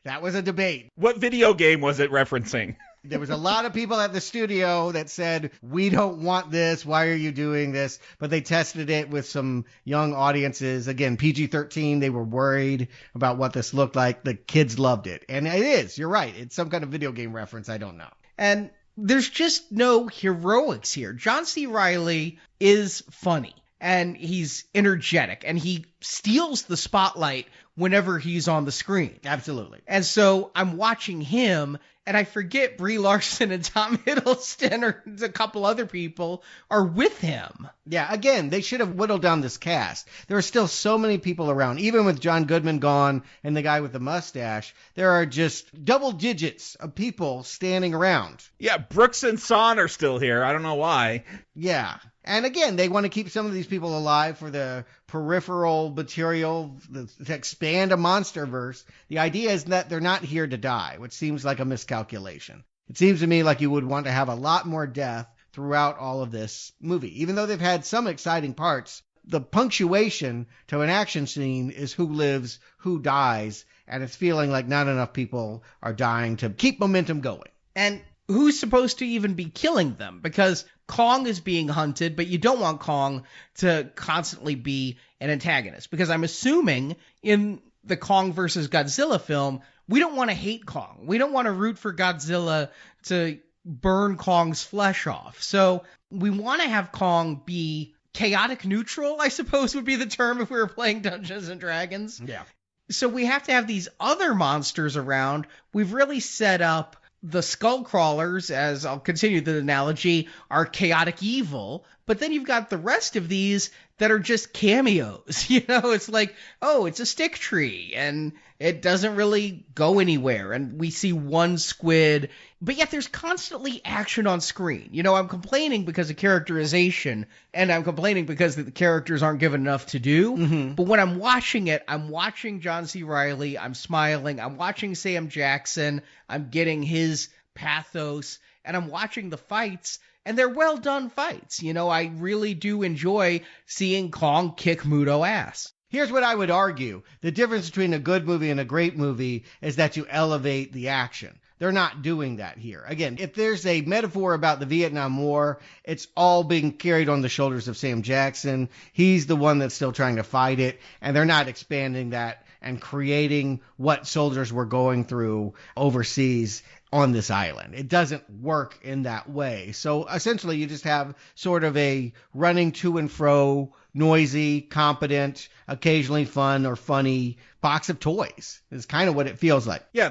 that was a debate. What video game was it referencing? There was a lot of people at the studio that said, we don't want this. Why are you doing this? But they tested it with some young audiences. Again, PG-13, they were worried about what this looked like. The kids loved it. And it is. You're right. It's some kind of video game reference. I don't know. And there's just no heroics here. John C. Reilly is funny. And he's energetic. And he steals the spotlight whenever he's on the screen. Absolutely. And so I'm watching him, and I forget Brie Larson and Tom Hiddleston or a couple other people are with him. Yeah, again, they should have whittled down this cast. There are still so many people around. Even with John Goodman gone and the guy with the mustache, there are just double digits of people standing around. Yeah, Brooks and Son are still here. I don't know why. Yeah. And again, they want to keep some of these people alive for the peripheral material to expand a MonsterVerse. The idea is that they're not here to die, which seems like a miscalculation. It seems to me like you would want to have a lot more death throughout all of this movie. Even though they've had some exciting parts, the punctuation to an action scene is who lives, who dies, and it's feeling like not enough people are dying to keep momentum going. And who's supposed to even be killing them? Because Kong is being hunted, but you don't want Kong to constantly be an antagonist. Because I'm assuming in the Kong versus Godzilla film, we don't want to hate Kong. We don't want to root for Godzilla to burn Kong's flesh off. So we want to have Kong be chaotic neutral, I suppose would be the term if we were playing Dungeons and Dragons. Yeah. So we have to have these other monsters around. We've really set up the skull crawlers, as I'll continue the analogy, are chaotic evil, but then you've got the rest of these that are just cameos. You know, it's like, oh, it's a stick tree, and it doesn't really go anywhere, and we see one squid, but yet there's constantly action on screen. You know, I'm complaining because of characterization, and I'm complaining because the characters aren't given enough to do, but when I'm watching it, I'm watching John C. Reilly, I'm smiling, I'm watching Sam Jackson, I'm getting his pathos, and I'm watching the fights, and they're well done fights. You know, I really do enjoy seeing Kong kick Muto ass. Here's what I would argue. The difference between a good movie and a great movie is that you elevate the action. They're not doing that here. Again, if there's a metaphor about the Vietnam War, it's all being carried on the shoulders of Sam Jackson. He's the one that's still trying to fight it, and they're not expanding that and creating what soldiers were going through overseas on this island. It doesn't work in that way. So essentially you just have sort of a running to and fro, noisy, competent, occasionally fun or funny box of toys. Is kind of what it feels like. Yeah,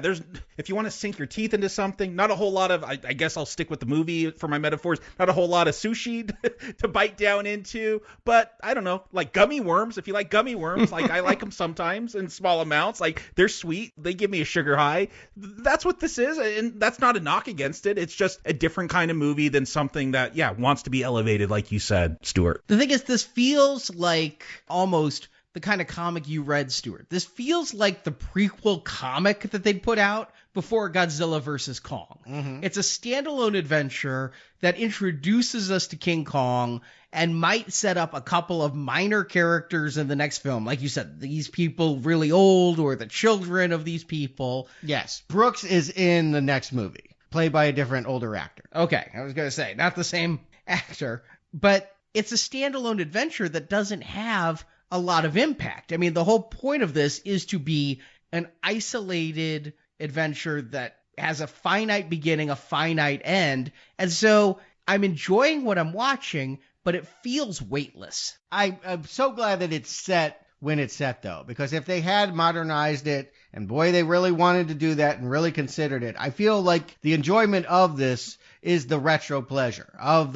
if you want to sink your teeth into something, not a whole lot of, I guess I'll stick with the movie for my metaphors, not a whole lot of sushi to bite down into, but I don't know, like gummy worms. If you like gummy worms, like I like them sometimes in small amounts, like they're sweet. They give me a sugar high. That's what this is. And that's not a knock against it. It's just a different kind of movie than something that, wants to be elevated, like you said, Stuart. The thing is, this feels like almost the kind of comic you read, Stuart. This feels like the prequel comic that they'd put out before Godzilla vs. Kong. Mm-hmm. It's a standalone adventure that introduces us to King Kong and might set up a couple of minor characters in the next film. Like you said, these people really old or the children of these people. Yes. Brooks is in the next movie, played by a different older actor. Okay, I was going to say, not the same actor, but it's a standalone adventure that doesn't have a lot of impact. I mean, the whole point of this is to be an isolated adventure that has a finite beginning, a finite end. And so I'm enjoying what I'm watching, but it feels weightless. I'm so glad that it's set when it's set, though, because if they had modernized it, and boy, they really wanted to do that and really considered it, I feel like the enjoyment of this is the retro pleasure of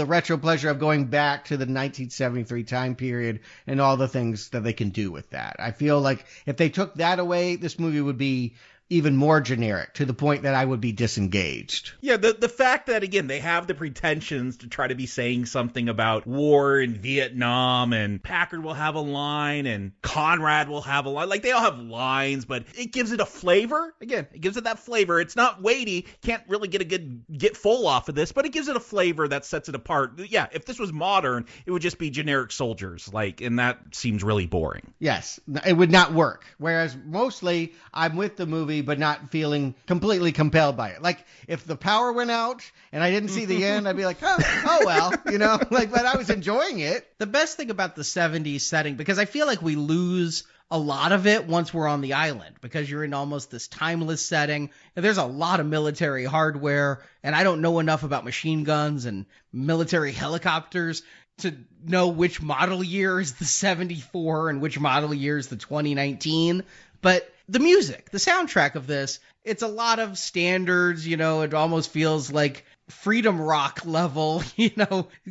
going back to the 1973 time period and all the things that they can do with that. I feel like if they took that away, this movie would be even more generic, to the point that I would be disengaged. Yeah, the fact that, again, they have the pretensions to try to be saying something about war in Vietnam, and Packard will have a line, and Conrad will have a line. Like, they all have lines, but it gives it a flavor. Again, it gives it that flavor. It's not weighty. Can't really get full off of this, but it gives it a flavor that sets it apart. Yeah, if this was modern, it would just be generic soldiers, and that seems really boring. Yes, it would not work. Whereas mostly, I'm with the movie, but not feeling completely compelled by it. Like, if the power went out and I didn't see the end, I'd be like, oh well, but I was enjoying it. The best thing about the 70s setting, because I feel like we lose a lot of it once we're on the island, because you're in almost this timeless setting. And there's a lot of military hardware, and I don't know enough about machine guns and military helicopters to know which model year is the 74 and which model year is the 2019. But the music, the soundtrack of this, it's a lot of standards, it almost feels like Freedom Rock level,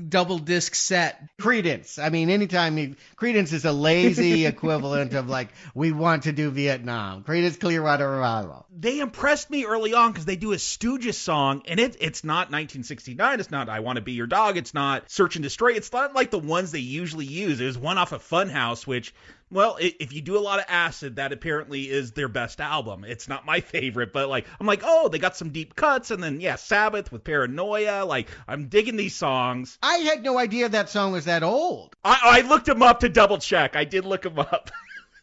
double disc set. Creedence. I mean, Creedence is a lazy equivalent of we want to do Vietnam. Creedence Clearwater Revival. They impressed me early on because they do a Stooges song, and it's not 1969. It's not I Want to Be Your Dog. It's not Search and Destroy. It's not like the ones they usually use. It was one off of Funhouse, which, well, if you do a lot of acid, that apparently is their best album. It's not my favorite, but I'm like, oh, they got some deep cuts, and then Sabbath with Paranoia. I'm digging these songs. I had no idea that song was that old. I looked them up to double check. I did look them up.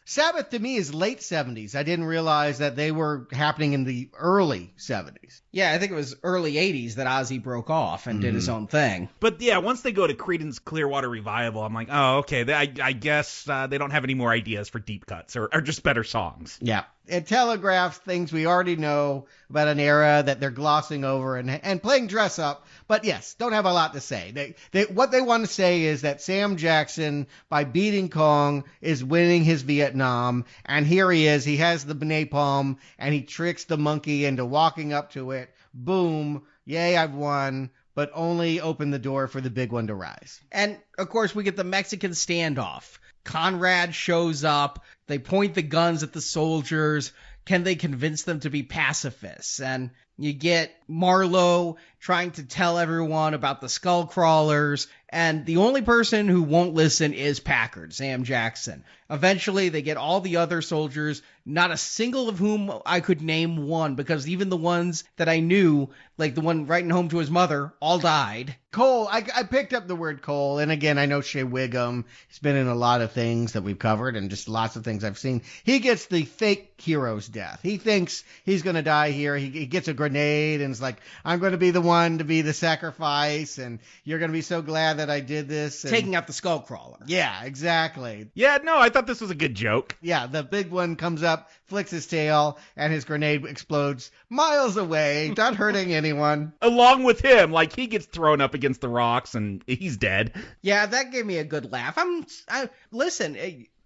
Sabbath to me is late 70s. I didn't realize that they were happening in the early 70s. Yeah, I think it was early 80s that Ozzy broke off and did his own thing. But yeah, once they go to Creedence Clearwater Revival, I'm like, oh, okay, I guess they don't have any more ideas for deep cuts or just better songs. Yeah. It telegraphs things we already know about an era that they're glossing over and playing dress up. But yes, don't have a lot to say. What they want to say is that Sam Jackson, by beating Kong, is winning his Vietnam. And here he is. He has the napalm, and he tricks the monkey into walking up to it. Boom. Yay, I've won. But only open the door for the big one to rise. And, of course, we get the Mexican standoff. Conrad shows up. They point the guns at the soldiers. Can they convince them to be pacifists? And you get Marlowe trying to tell everyone about the skull crawlers. And the only person who won't listen is Packard, Sam Jackson. Eventually, they get all the other soldiers, not a single of whom I could name one, because even the ones that I knew, like the one writing home to his mother, all died. Cole, I picked up the word Cole, and again, I know Shea Wiggum. He's been in a lot of things that we've covered, and just lots of things I've seen. He gets the fake hero's death. He thinks he's going to die here. He gets a grenade, and is like, I'm going to be the one to be the sacrifice, and you're going to be so glad that that I did this. Taking out the skull crawler. Yeah, exactly. Yeah, no, I thought this was a good joke. Yeah, the big one comes up, flicks his tail, and his grenade explodes miles away, not hurting anyone. Along with him, like, he gets thrown up against the rocks and he's dead. Yeah, that gave me a good laugh. Listen,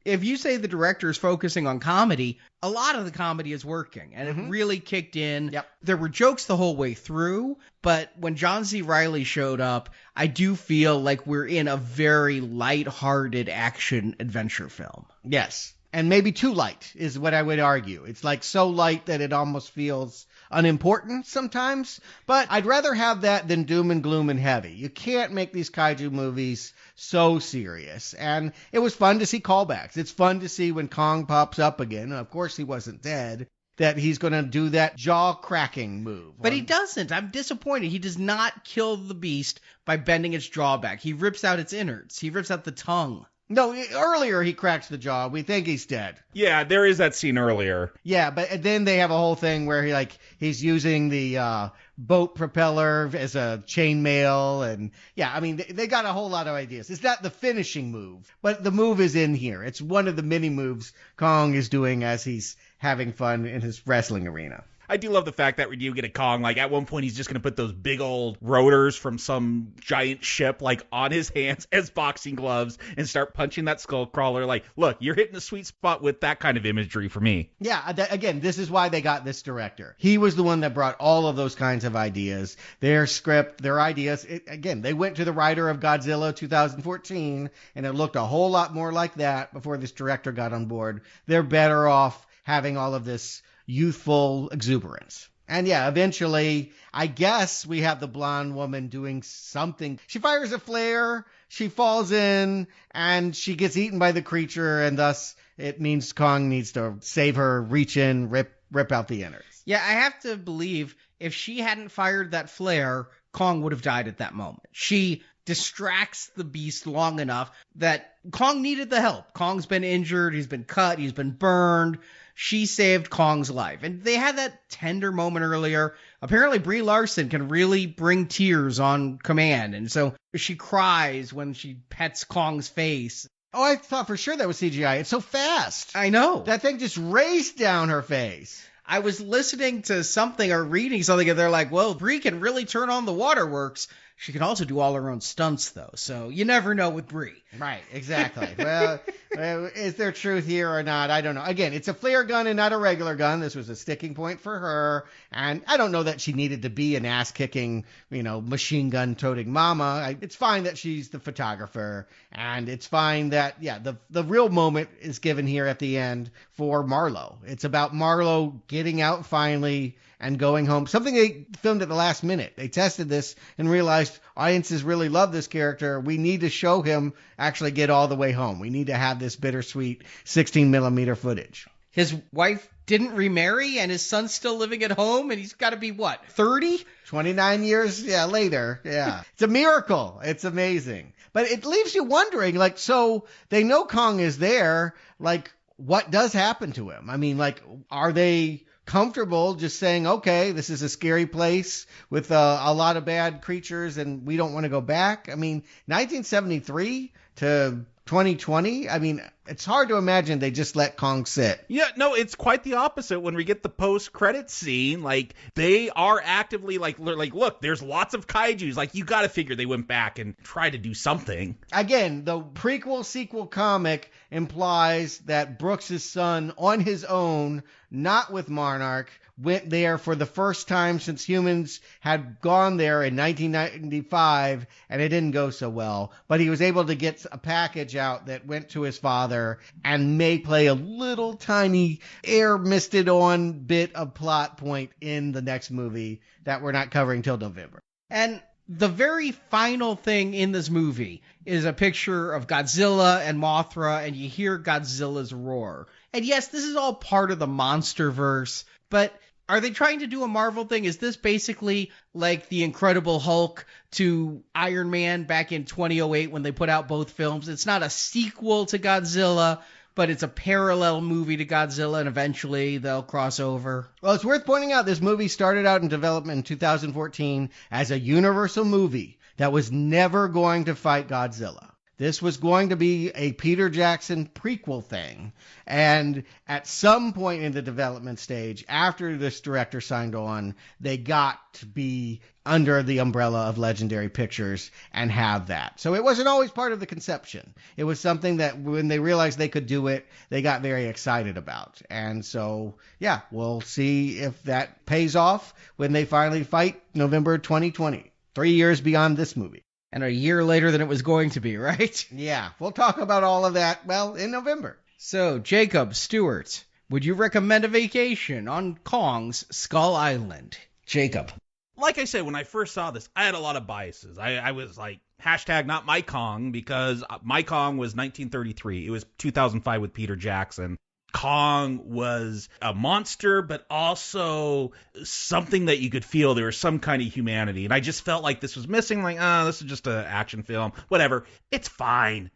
if you say the director is focusing on comedy, a lot of the comedy is working, and it really kicked in. Yep. There were jokes the whole way through, but when John C. Reilly showed up, I do feel like we're in a very light-hearted action adventure film. Yes. And maybe too light is what I would argue. It's like so light that it almost feels unimportant sometimes. But I'd rather have that than doom and gloom and heavy. You can't make these kaiju movies so serious. And it was fun to see callbacks. It's fun to see when Kong pops up again. Of course, he wasn't dead. That he's going to do that jaw-cracking move. But he doesn't. I'm disappointed. He does not kill the beast by bending its jaw back. He rips out its innards. He rips out the tongue. No, earlier he cracks the jaw. We think he's dead. Yeah, there is that scene earlier. Yeah, but then they have a whole thing where he's using the boat propeller as a chainmail, and yeah, I mean they got a whole lot of ideas. It's not the finishing move, but the move is in here. It's one of the many moves Kong is doing as he's having fun in his wrestling arena. I do love the fact that we do get a Kong. Like, at one point, he's just going to put those big old rotors from some giant ship, like, on his hands as boxing gloves and start punching that skull crawler. Like, look, you're hitting the sweet spot with that kind of imagery for me. Yeah, again, this is why they got this director. He was the one that brought all of those kinds of ideas. Their script, their ideas. Again, they went to the writer of Godzilla 2014, and it looked a whole lot more like that before this director got on board. They're better off having all of this youthful exuberance. And yeah, eventually, I guess we have the blonde woman doing something. She fires a flare, she falls in, and she gets eaten by the creature, and thus it means Kong needs to save her, reach in, rip out the innards. Yeah, I have to believe if she hadn't fired that flare, Kong would have died at that moment. She distracts the beast long enough that Kong needed the help. Kong's been injured, he's been cut, he's been burned. She saved Kong's life. And they had that tender moment earlier. Apparently, Brie Larson can really bring tears on command. And so she cries when she pets Kong's face. Oh, I thought for sure that was CGI. It's so fast. I know. That thing just raced down her face. I was listening to something or reading something, and they're like, well, Brie can really turn on the waterworks. She can also do all her own stunts, though. So you never know with Brie. Right, exactly. Well, is there truth here or not? I don't know. Again, it's a flare gun and not a regular gun. This was a sticking point for her. And I don't know that she needed to be an ass-kicking, machine gun-toting mama. It's fine that she's the photographer. And it's fine that, yeah, the real moment is given here at the end for Marlowe. It's about Marlowe getting out finally and going home. Something they filmed at the last minute. They tested this and realized audiences really love this character. We need to show him actually get all the way home. We need to have this bittersweet 16mm footage. His wife didn't remarry and his son's still living at home and he's got to be, 30? 29 years later. Yeah. It's a miracle. It's amazing. But it leaves you wondering, so they know Kong is there. What does happen to him? I mean, are they comfortable just saying, okay, this is a scary place with a lot of bad creatures and we don't want to go back? I mean, 1973 to 2020, I mean, it's hard to imagine they just let Kong sit. Yeah, no, it's quite the opposite. When we get the post-credit scene, they are actively, look, there's lots of kaijus. You got to figure they went back and tried to do something. Again, the prequel-sequel comic implies that Brooks' son, on his own, not with Monarch, went there for the first time since humans had gone there in 1995, and it didn't go so well. But he was able to get a package out that went to his father and may play a little tiny air-misted on bit of plot point in the next movie that we're not covering till November. And the very final thing in this movie is a picture of Godzilla and Mothra, and you hear Godzilla's roar. And yes, this is all part of the MonsterVerse, but are they trying to do a Marvel thing? Is this basically like the Incredible Hulk to Iron Man back in 2008 when they put out both films? It's not a sequel to Godzilla, but it's a parallel movie to Godzilla, and eventually they'll cross over. Well, it's worth pointing out this movie started out in development in 2014 as a Universal movie that was never going to fight Godzilla. This was going to be a Peter Jackson prequel thing. And at some point in the development stage, after this director signed on, they got to be under the umbrella of Legendary Pictures and have that. So it wasn't always part of the conception. It was something that when they realized they could do it, they got very excited about. And so, yeah, we'll see if that pays off when they finally fight November 2020, 3 years beyond this movie. And a year later than it was going to be, right? Yeah, we'll talk about all of that, well, in November. So, Jakob, Stuart, would you recommend a vacation on Kong's Skull Island? Jakob. Like I said, when I first saw this, I had a lot of biases. I was like, hashtag not my Kong, because my Kong was 1933. It was 2005 with Peter Jackson. Kong was a monster, but also something that you could feel there was some kind of humanity. And I just felt like this was missing. Like, this is just an action film. Whatever. It's fine.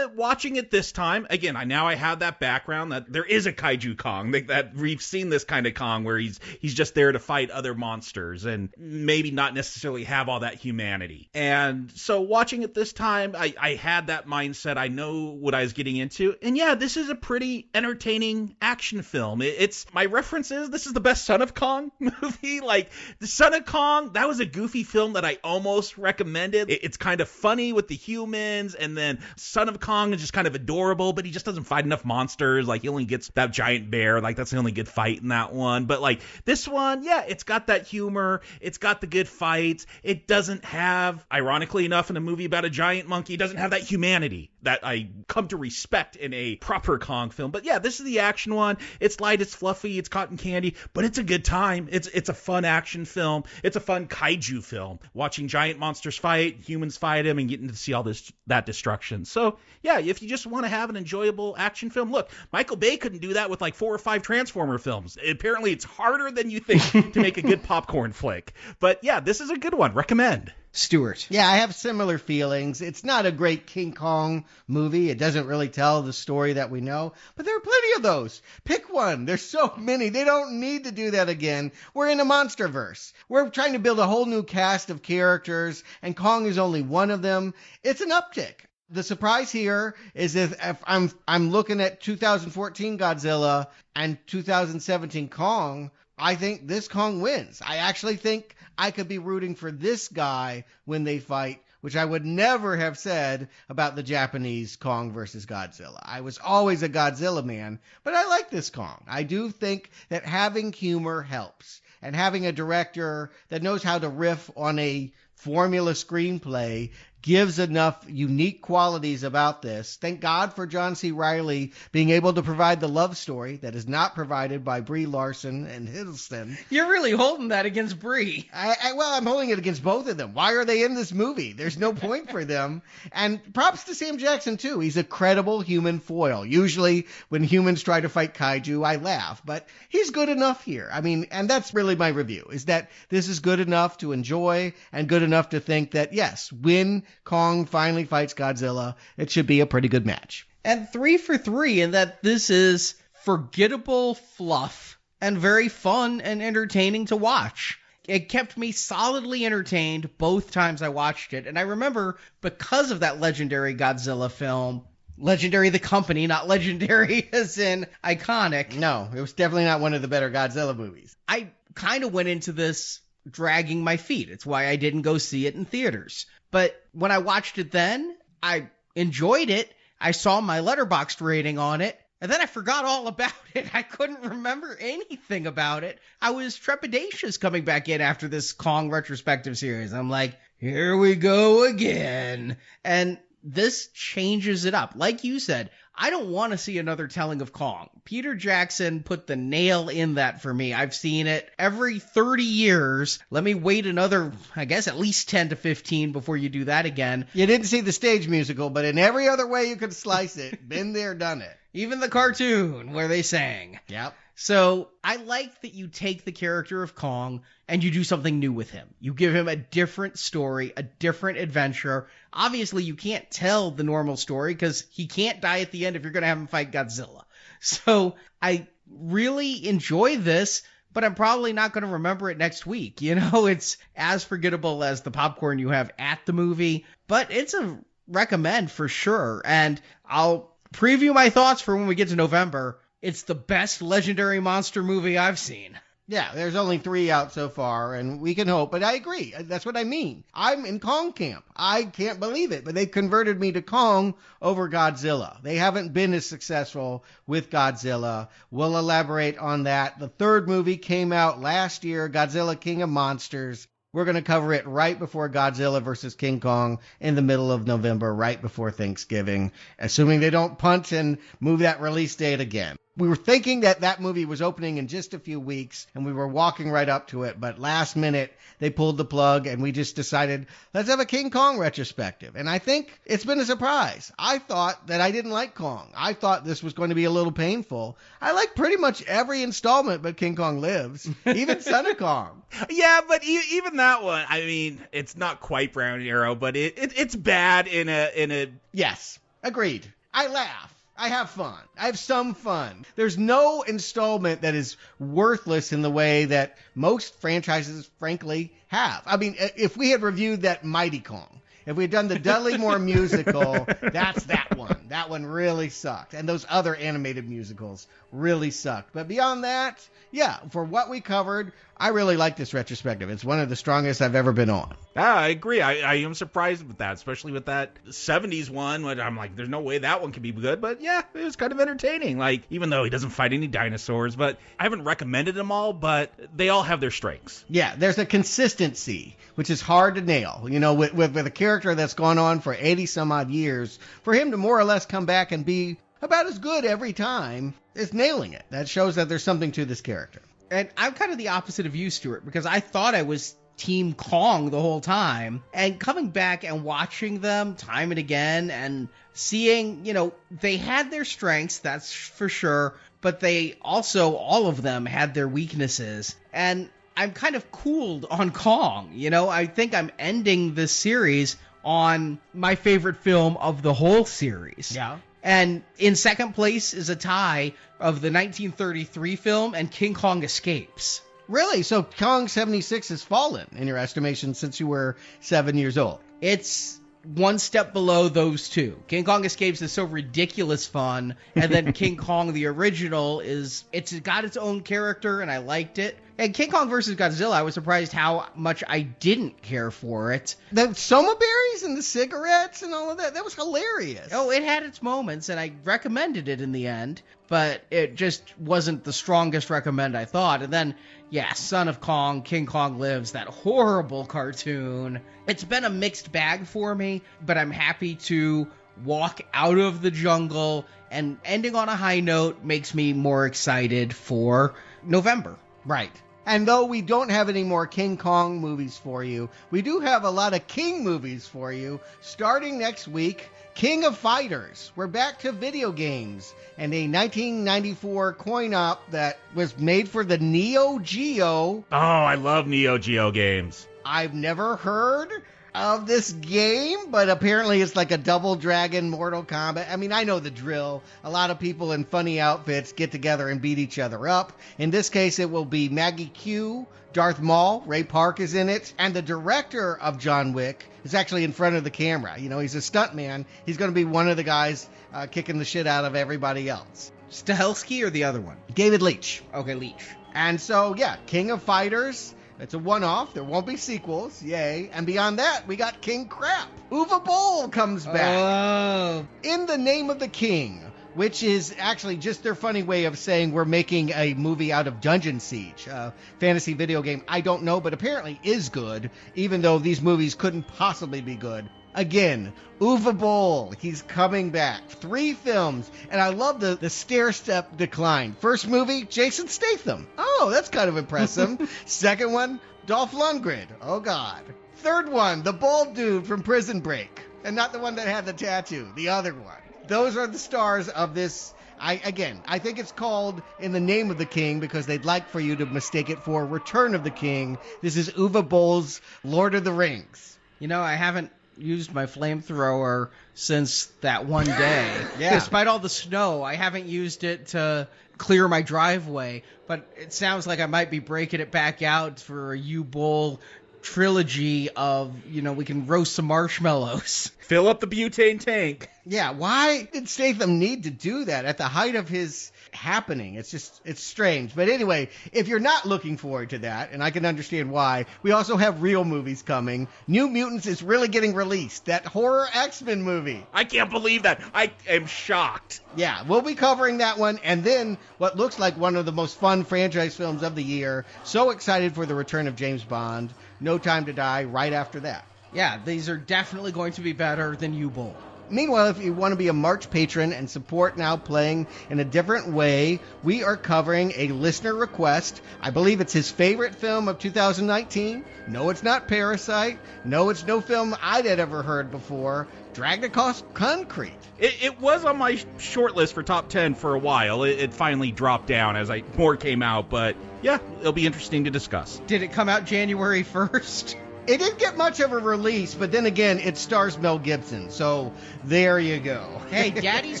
Watching it this time, again, I have that background that there is a kaiju Kong, that we've seen this kind of Kong where he's just there to fight other monsters and maybe not necessarily have all that humanity. And so watching it this time, I had that mindset. I know what I was getting into. And yeah, this is a pretty entertaining action film. It's my reference is this is the best Son of Kong movie. Like, the Son of Kong, that was a goofy film that I almost recommended. It's kind of funny with the humans, and then Son of Kong is just kind of adorable, but he just doesn't fight enough monsters. Like, he only gets that giant bear. Like, that's the only good fight in that one. But like this one, yeah, it's got that humor. It's got the good fights. It doesn't have, ironically enough, in a movie about a giant monkey, it doesn't have that humanity that I come to respect in a proper Kong film. But yeah, this is the action one. It's light, it's fluffy, it's cotton candy, but it's a good time. It's a fun action film. It's a fun kaiju film. Watching giant monsters fight, humans fight them, and getting to see all that destruction. So yeah, if you just want to have an enjoyable action film, look, Michael Bay couldn't do that with like 4 or 5 Transformer films. Apparently it's harder than you think to make a good popcorn flick. But yeah, this is a good one. Recommend. Stuart. Yeah, I have similar feelings. It's not a great King Kong movie. It doesn't really tell the story that we know, but there are plenty of those. Pick one. There's so many. They don't need to do that again. We're in a MonsterVerse. We're trying to build a whole new cast of characters, and Kong is only one of them. It's an uptick. The surprise here is if I'm looking at 2014 Godzilla and 2017 Kong, I think this Kong wins. I actually think I could be rooting for this guy when they fight, which I would never have said about the Japanese Kong versus Godzilla. I was always a Godzilla man, but I like this Kong. I do think that having humor helps, and having a director that knows how to riff on a formula screenplay gives enough unique qualities about this. Thank God for John C. Reilly being able to provide the love story that is not provided by Brie Larson and Hiddleston. You're really holding that against Brie. Well, I'm holding it against both of them. Why are they in this movie? There's no point for them. And props to Sam Jackson, too. He's a credible human foil. Usually when humans try to fight kaiju, I laugh. But he's good enough here. I mean, and that's really my review, is that this is good enough to enjoy and good enough to think that, yes, when Kong finally fights Godzilla, it should be a pretty good match. And 3 for 3 in that this is forgettable fluff and very fun and entertaining to watch. It kept me solidly entertained both times I watched it. And I remember, because of that legendary Godzilla film, legendary the company, not legendary as in iconic. No, it was definitely not one of the better Godzilla movies. I kind of went into this dragging my feet. It's why I didn't go see it in theaters. But when I watched it then, I enjoyed it. I saw my Letterboxd rating on it, and then I forgot all about it. I couldn't remember anything about it. I was trepidatious coming back in after this Kong retrospective series. I'm like, here we go again. And this changes it up. Like you said, I don't want to see another telling of Kong. Peter Jackson put the nail in that for me. I've seen it every 30 years. Let me wait another, I guess, at least 10 to 15 before you do that again. You didn't see the stage musical, but in every other way you could slice it, been there, done it. Even the cartoon where they sang. Yep. So I like that you take the character of Kong and you do something new with him. You give him a different story, a different adventure. Obviously, you can't tell the normal story because he can't die at the end if you're going to have him fight Godzilla. So I really enjoy this, but I'm probably not going to remember it next week. You know, it's as forgettable as the popcorn you have at the movie, but it's a recommend for sure. And I'll preview my thoughts for when we get to November. It's the best legendary monster movie I've seen. Yeah, there's only 3 out so far, and we can hope, but I agree. That's what I mean. I'm in Kong camp. I can't believe it, but they converted me to Kong over Godzilla. They haven't been as successful with Godzilla. We'll elaborate on that. The 3rd movie came out last year, Godzilla King of Monsters. We're going to cover it right before Godzilla vs. King Kong in the middle of November, right before Thanksgiving, assuming they don't punt and move that release date again. We were thinking that movie was opening in just a few weeks, and we were walking right up to it, but last minute they pulled the plug, and we just decided, let's have a King Kong retrospective. And I think it's been a surprise. I thought that I didn't like Kong. I thought this was going to be a little painful. I like pretty much every installment but King Kong Lives, even Son of Kong. Yeah, but even that one, I mean, it's not quite Brown Arrow, but it's bad in a... Yes, agreed. I laugh. I have fun. I have some fun. There's no installment that is worthless in the way that most franchises, frankly, have. I mean, if we had reviewed that Mighty Kong, if we had done the Dudley Moore musical, that's that one. That one really sucked. And those other animated musicals really sucked. But beyond that, yeah, for what we covered, I really like this retrospective. It's one of the strongest I've ever been on. I agree. I am surprised with that, especially with that 70s one. Which I'm like, there's no way that one could be good. But yeah, it was kind of entertaining. Like, even though he doesn't fight any dinosaurs, but I haven't recommended them all, but they all have their strengths. Yeah, there's a consistency, which is hard to nail. You know, with a character that's gone on for 80 some odd years, for him to more or less come back and be about as good every time is nailing it. That shows that there's something to this character. And I'm kind of the opposite of you, Stuart, because I thought I was Team Kong the whole time. And coming back and watching them time and again and seeing, you know, they had their strengths, that's for sure, but they also, all of them, had their weaknesses. And I'm kind of cooled on Kong. You know, I think I'm ending this series on my favorite film of the whole series. Yeah. And in second place is a tie of the 1933 film and King Kong Escapes. Really? So Kong 76 has fallen in your estimation since you were 7 years old? It's one step below those two. King Kong Escapes is so ridiculous fun, and then King Kong the original it's got its own character, and I liked it. And King Kong vs. Godzilla, I was surprised how much I didn't care for it. The soma berries and the cigarettes and all of that was hilarious. Oh, it had its moments, and I recommended it in the end, but it just wasn't the strongest recommend I thought. And then, yeah, Son of Kong, King Kong Lives, that horrible cartoon. It's been a mixed bag for me, but I'm happy to walk out of the jungle, and ending on a high note makes me more excited for November. Right. And though we don't have any more King Kong movies for you, we do have a lot of King movies for you. Starting next week, King of Fighters. We're back to video games and a 1994 coin-op that was made for the Neo Geo. Oh, I love Neo Geo games. I've never heard of this game, but apparently it's like a Double Dragon Mortal Kombat. I mean, I know the drill. A lot of people in funny outfits get together and beat each other up. In this case, it will be Maggie Q, Darth Maul, Ray Park is in it, and the director of John Wick is actually in front of the camera. You know, he's a stuntman. He's going to be one of the guys kicking the shit out of everybody else. Stahelski or the other one? David Leitch. Okay, Leitch. And so, yeah, King of Fighters. It's a one-off. There won't be sequels. Yay. And beyond that, we got King Crap. Uwe Boll comes back. Oh. In the Name of the King, which is actually just their funny way of saying we're making a movie out of Dungeon Siege, a fantasy video game. I don't know, but apparently is good, even though these movies couldn't possibly be good. Again, Uwe Boll, he's coming back. 3 films, and I love the stair-step decline. First movie, Jason Statham. Oh, that's kind of impressive. Second one, Dolph Lundgren. Oh, God. Third one, the bald dude from Prison Break. And not the one that had the tattoo, the other one. Those are the stars of this. I think it's called In the Name of the King because they'd like for you to mistake it for Return of the King. This is Uwe Boll's Lord of the Rings. You know, I haven't used my flamethrower since that one day. Yeah. Despite all the snow, I haven't used it to clear my driveway, but it sounds like I might be breaking it back out for a U-Bowl trilogy of, we can roast some marshmallows. Fill up the butane tank. Yeah, why did Statham need to do that at the height of his happening? It's strange. But anyway, if you're not looking forward to that, and I can understand why, we also have real movies coming. New Mutants is really getting released. That horror X-Men movie. I can't believe that. I am shocked. Yeah, we'll be covering that one, and then what looks like one of the most fun franchise films of the year. So excited for the return of James Bond. No Time to Die right after that. Yeah, these are definitely going to be better than U-Bowl. Meanwhile, if you want to be a March patron and support Now Playing in a different way, we are covering a listener request. I believe it's his favorite film of 2019. No, it's not Parasite. No, it's no film I'd ever heard before. Dragged Across Concrete. It was on my short list for top 10 for a while. It finally dropped down as more came out, but yeah, it'll be interesting to discuss. Did it come out January 1st? It didn't get much of a release, but then again, it stars Mel Gibson, so there you go. Hey, Daddy's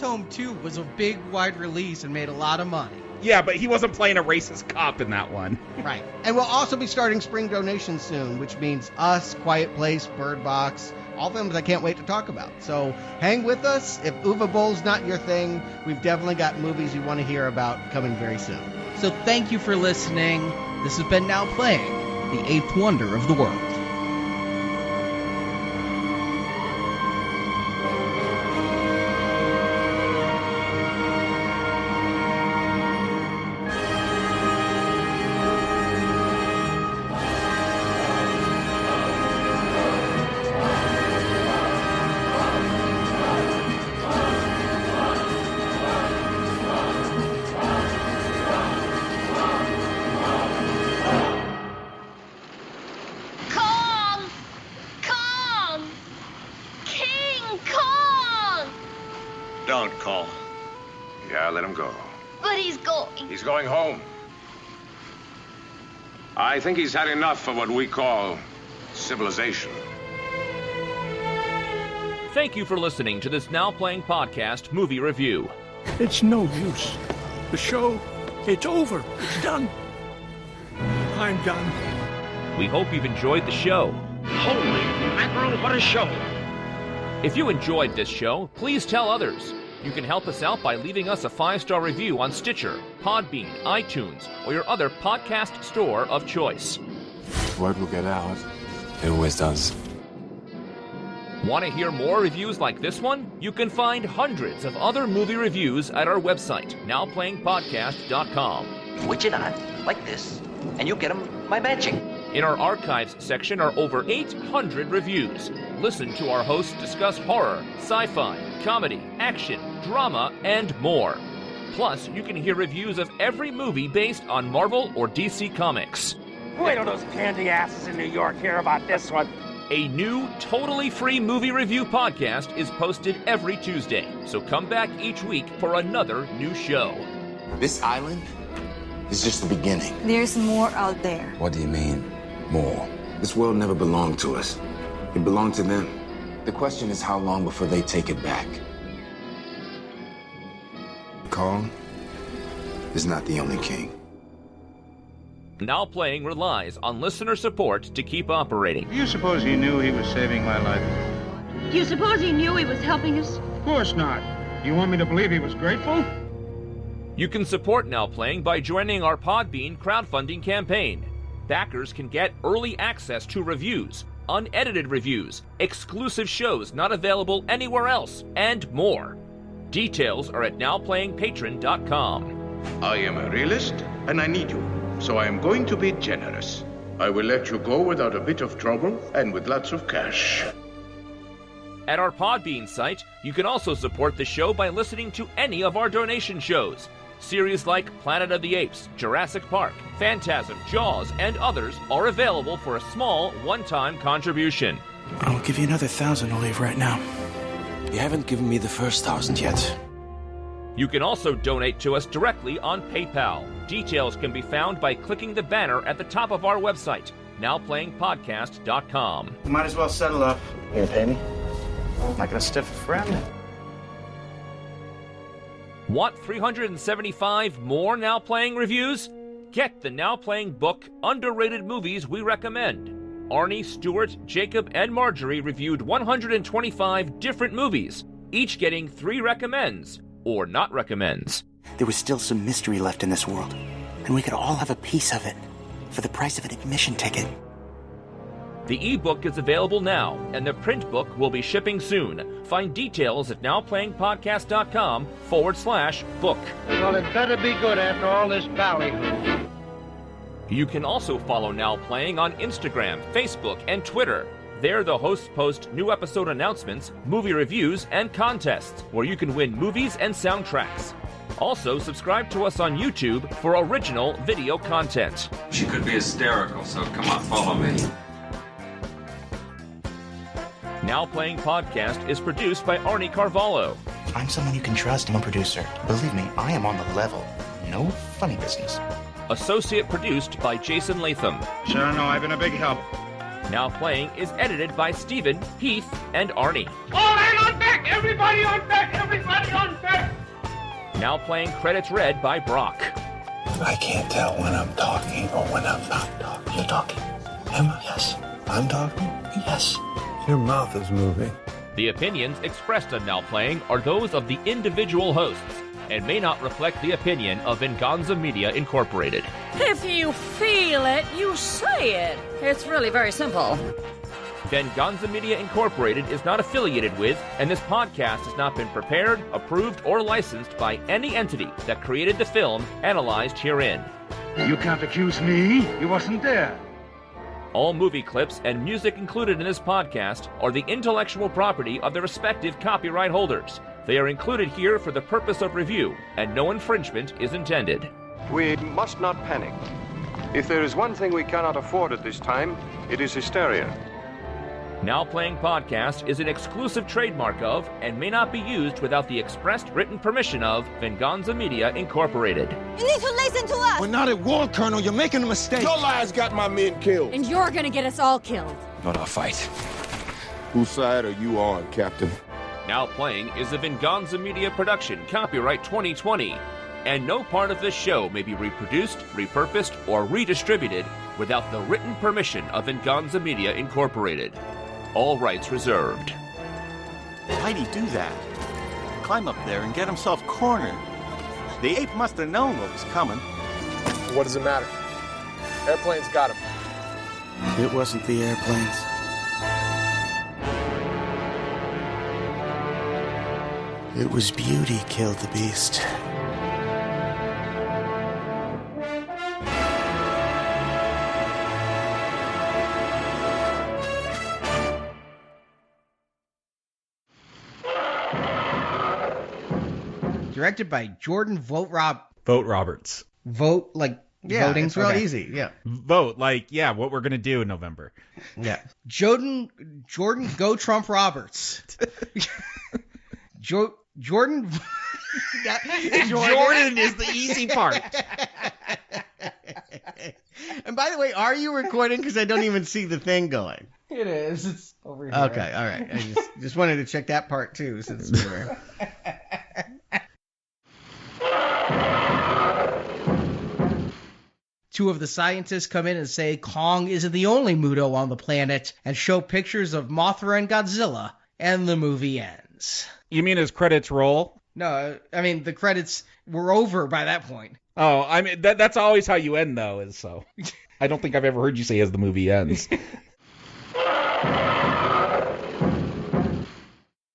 Home 2 was a big, wide release and made a lot of money. Yeah, but he wasn't playing a racist cop in that one. Right. And we'll also be starting spring donations soon, which means Us, Quiet Place, Bird Box, all films I can't wait to talk about. So hang with us. If Uwe Boll's not your thing, we've definitely got movies you want to hear about coming very soon. So thank you for listening. This has been Now Playing, the eighth wonder of the world. Don't call. Yeah, let him go. But he's going. He's going home. I think he's had enough of what we call civilization. Thank you for listening to this Now Playing podcast movie review. It's no use. The show, it's over. It's done. I'm done. We hope you've enjoyed the show. Holy mackerel, what a show! If you enjoyed this show, please tell others. You can help us out by leaving us a 5-star review on Stitcher, Podbean, iTunes, or your other podcast store of choice. Word will get out. It always does. Want to hear more reviews like this one? You can find hundreds of other movie reviews at our website, nowplayingpodcast.com. Switch it on, like this, and you'll get my matching. In our archives section are over 800 reviews. Listen to our hosts discuss horror, sci-fi, comedy, action, drama, and more. Plus, you can hear reviews of every movie based on Marvel or DC Comics. Wait till those candy asses in New York hear about this one. A new, totally free movie review podcast is posted every Tuesday, so come back each week for another new show. This island is just the beginning. There's more out there. What do you mean, more? This world never belonged to us. It belonged to them. The question is how long before they take it back. Kong is not the only king. Now Playing relies on listener support to keep operating. Do you suppose he knew he was saving my life? Do you suppose he knew he was helping us? Of course not. You want me to believe he was grateful? You can support Now Playing by joining our Podbean crowdfunding campaign. Backers can get early access to reviews, unedited reviews, exclusive shows not available anywhere else, and more. Details are at nowplayingpatron.com. I am a realist, and I need you, so I am going to be generous. I will let you go without a bit of trouble and with lots of cash. At our Podbean site, you can also support the show by listening to any of our donation shows. Series like Planet of the Apes, Jurassic Park, Phantasm, Jaws, and others are available for a small, one-time contribution. I'll give you another 1,000 to leave right now. You haven't given me the first 1,000 yet. You can also donate to us directly on PayPal. Details can be found by clicking the banner at the top of our website. nowplayingpodcast.com. You might as well settle up. Here, pay me. I'm not gonna stiff a friend. Want 375 more Now Playing reviews? Get the Now Playing book, Underrated Movies We Recommend. Arnie, Stuart, Jakob, and Marjorie reviewed 125 different movies, each getting 3 recommends, or not recommends. There was still some mystery left in this world, and we could all have a piece of it for the price of an admission ticket. The ebook is available now, and the print book will be shipping soon. Find details at nowplayingpodcast.com/book. Well, it better be good after all this ballyhoo. You can also follow Now Playing on Instagram, Facebook, and Twitter. There, the hosts post new episode announcements, movie reviews, and contests, where you can win movies and soundtracks. Also, subscribe to us on YouTube for original video content. She could be hysterical, so come on, follow me. Now Playing Podcast is produced by Arnie Carvalho. I'm someone you can trust. I'm a producer. Believe me, I am on the level. No funny business. Associate produced by Jason Latham. Sure, no, I've been a big help. Now Playing is edited by Stephen, Heath, and Arnie. All hands on deck! Everybody on deck! Everybody on deck! Now Playing credits read by Brock. I can't tell when I'm talking or when I'm not talking. You're talking. Am I? Yes. I'm talking? Yes. Your mouth is moving. The opinions expressed on Now Playing are those of the individual hosts and may not reflect the opinion of Venganza Media Incorporated. If you feel it, you say it. It's really very simple. Venganza Media Incorporated is not affiliated with, and this podcast has not been prepared, approved, or licensed by any entity that created the film analyzed herein. You can't accuse me. You wasn't there. All movie clips and music included in this podcast are the intellectual property of the respective copyright holders. They are included here for the purpose of review, and no infringement is intended. We must not panic. If there is one thing we cannot afford at this time, it is hysteria. Now Playing Podcast is an exclusive trademark of and may not be used without the expressed written permission of Venganza Media Incorporated. You need to listen to us! We're not at war, Colonel. You're making a mistake. Your lies got my men killed. And you're gonna get us all killed. Not our fight. Whose side are you on, Captain? Now Playing is a Venganza Media production, copyright 2020, and no part of this show may be reproduced, repurposed, or redistributed without the written permission of Venganza Media Incorporated. All rights reserved. Why'd he do that? Climb up there and get himself cornered. The ape must have known what was coming. What does it matter? Airplanes got him. It wasn't the airplanes. It was beauty killed the beast. Directed by Jordan Vote Roberts. Vote, like Yeah, voting? it's real Okay. easy. Yeah. Vote, like, yeah, what we're going to do in November. Yeah. Jordan, go Trump Roberts. Jordan. Jordan is the easy part. And by the way, are you recording? Because I don't even see the thing going. It is. It's over here. Okay, all right. I just wanted to check that part too, since we were. Two of the scientists come in and say Kong isn't the only Muto on the planet and show pictures of Mothra and Godzilla, and the movie ends. You mean as credits roll? No, I mean, the credits were over by that point. Oh, I mean, that's always how you end, though, is so. I don't think I've ever heard you say as the movie ends.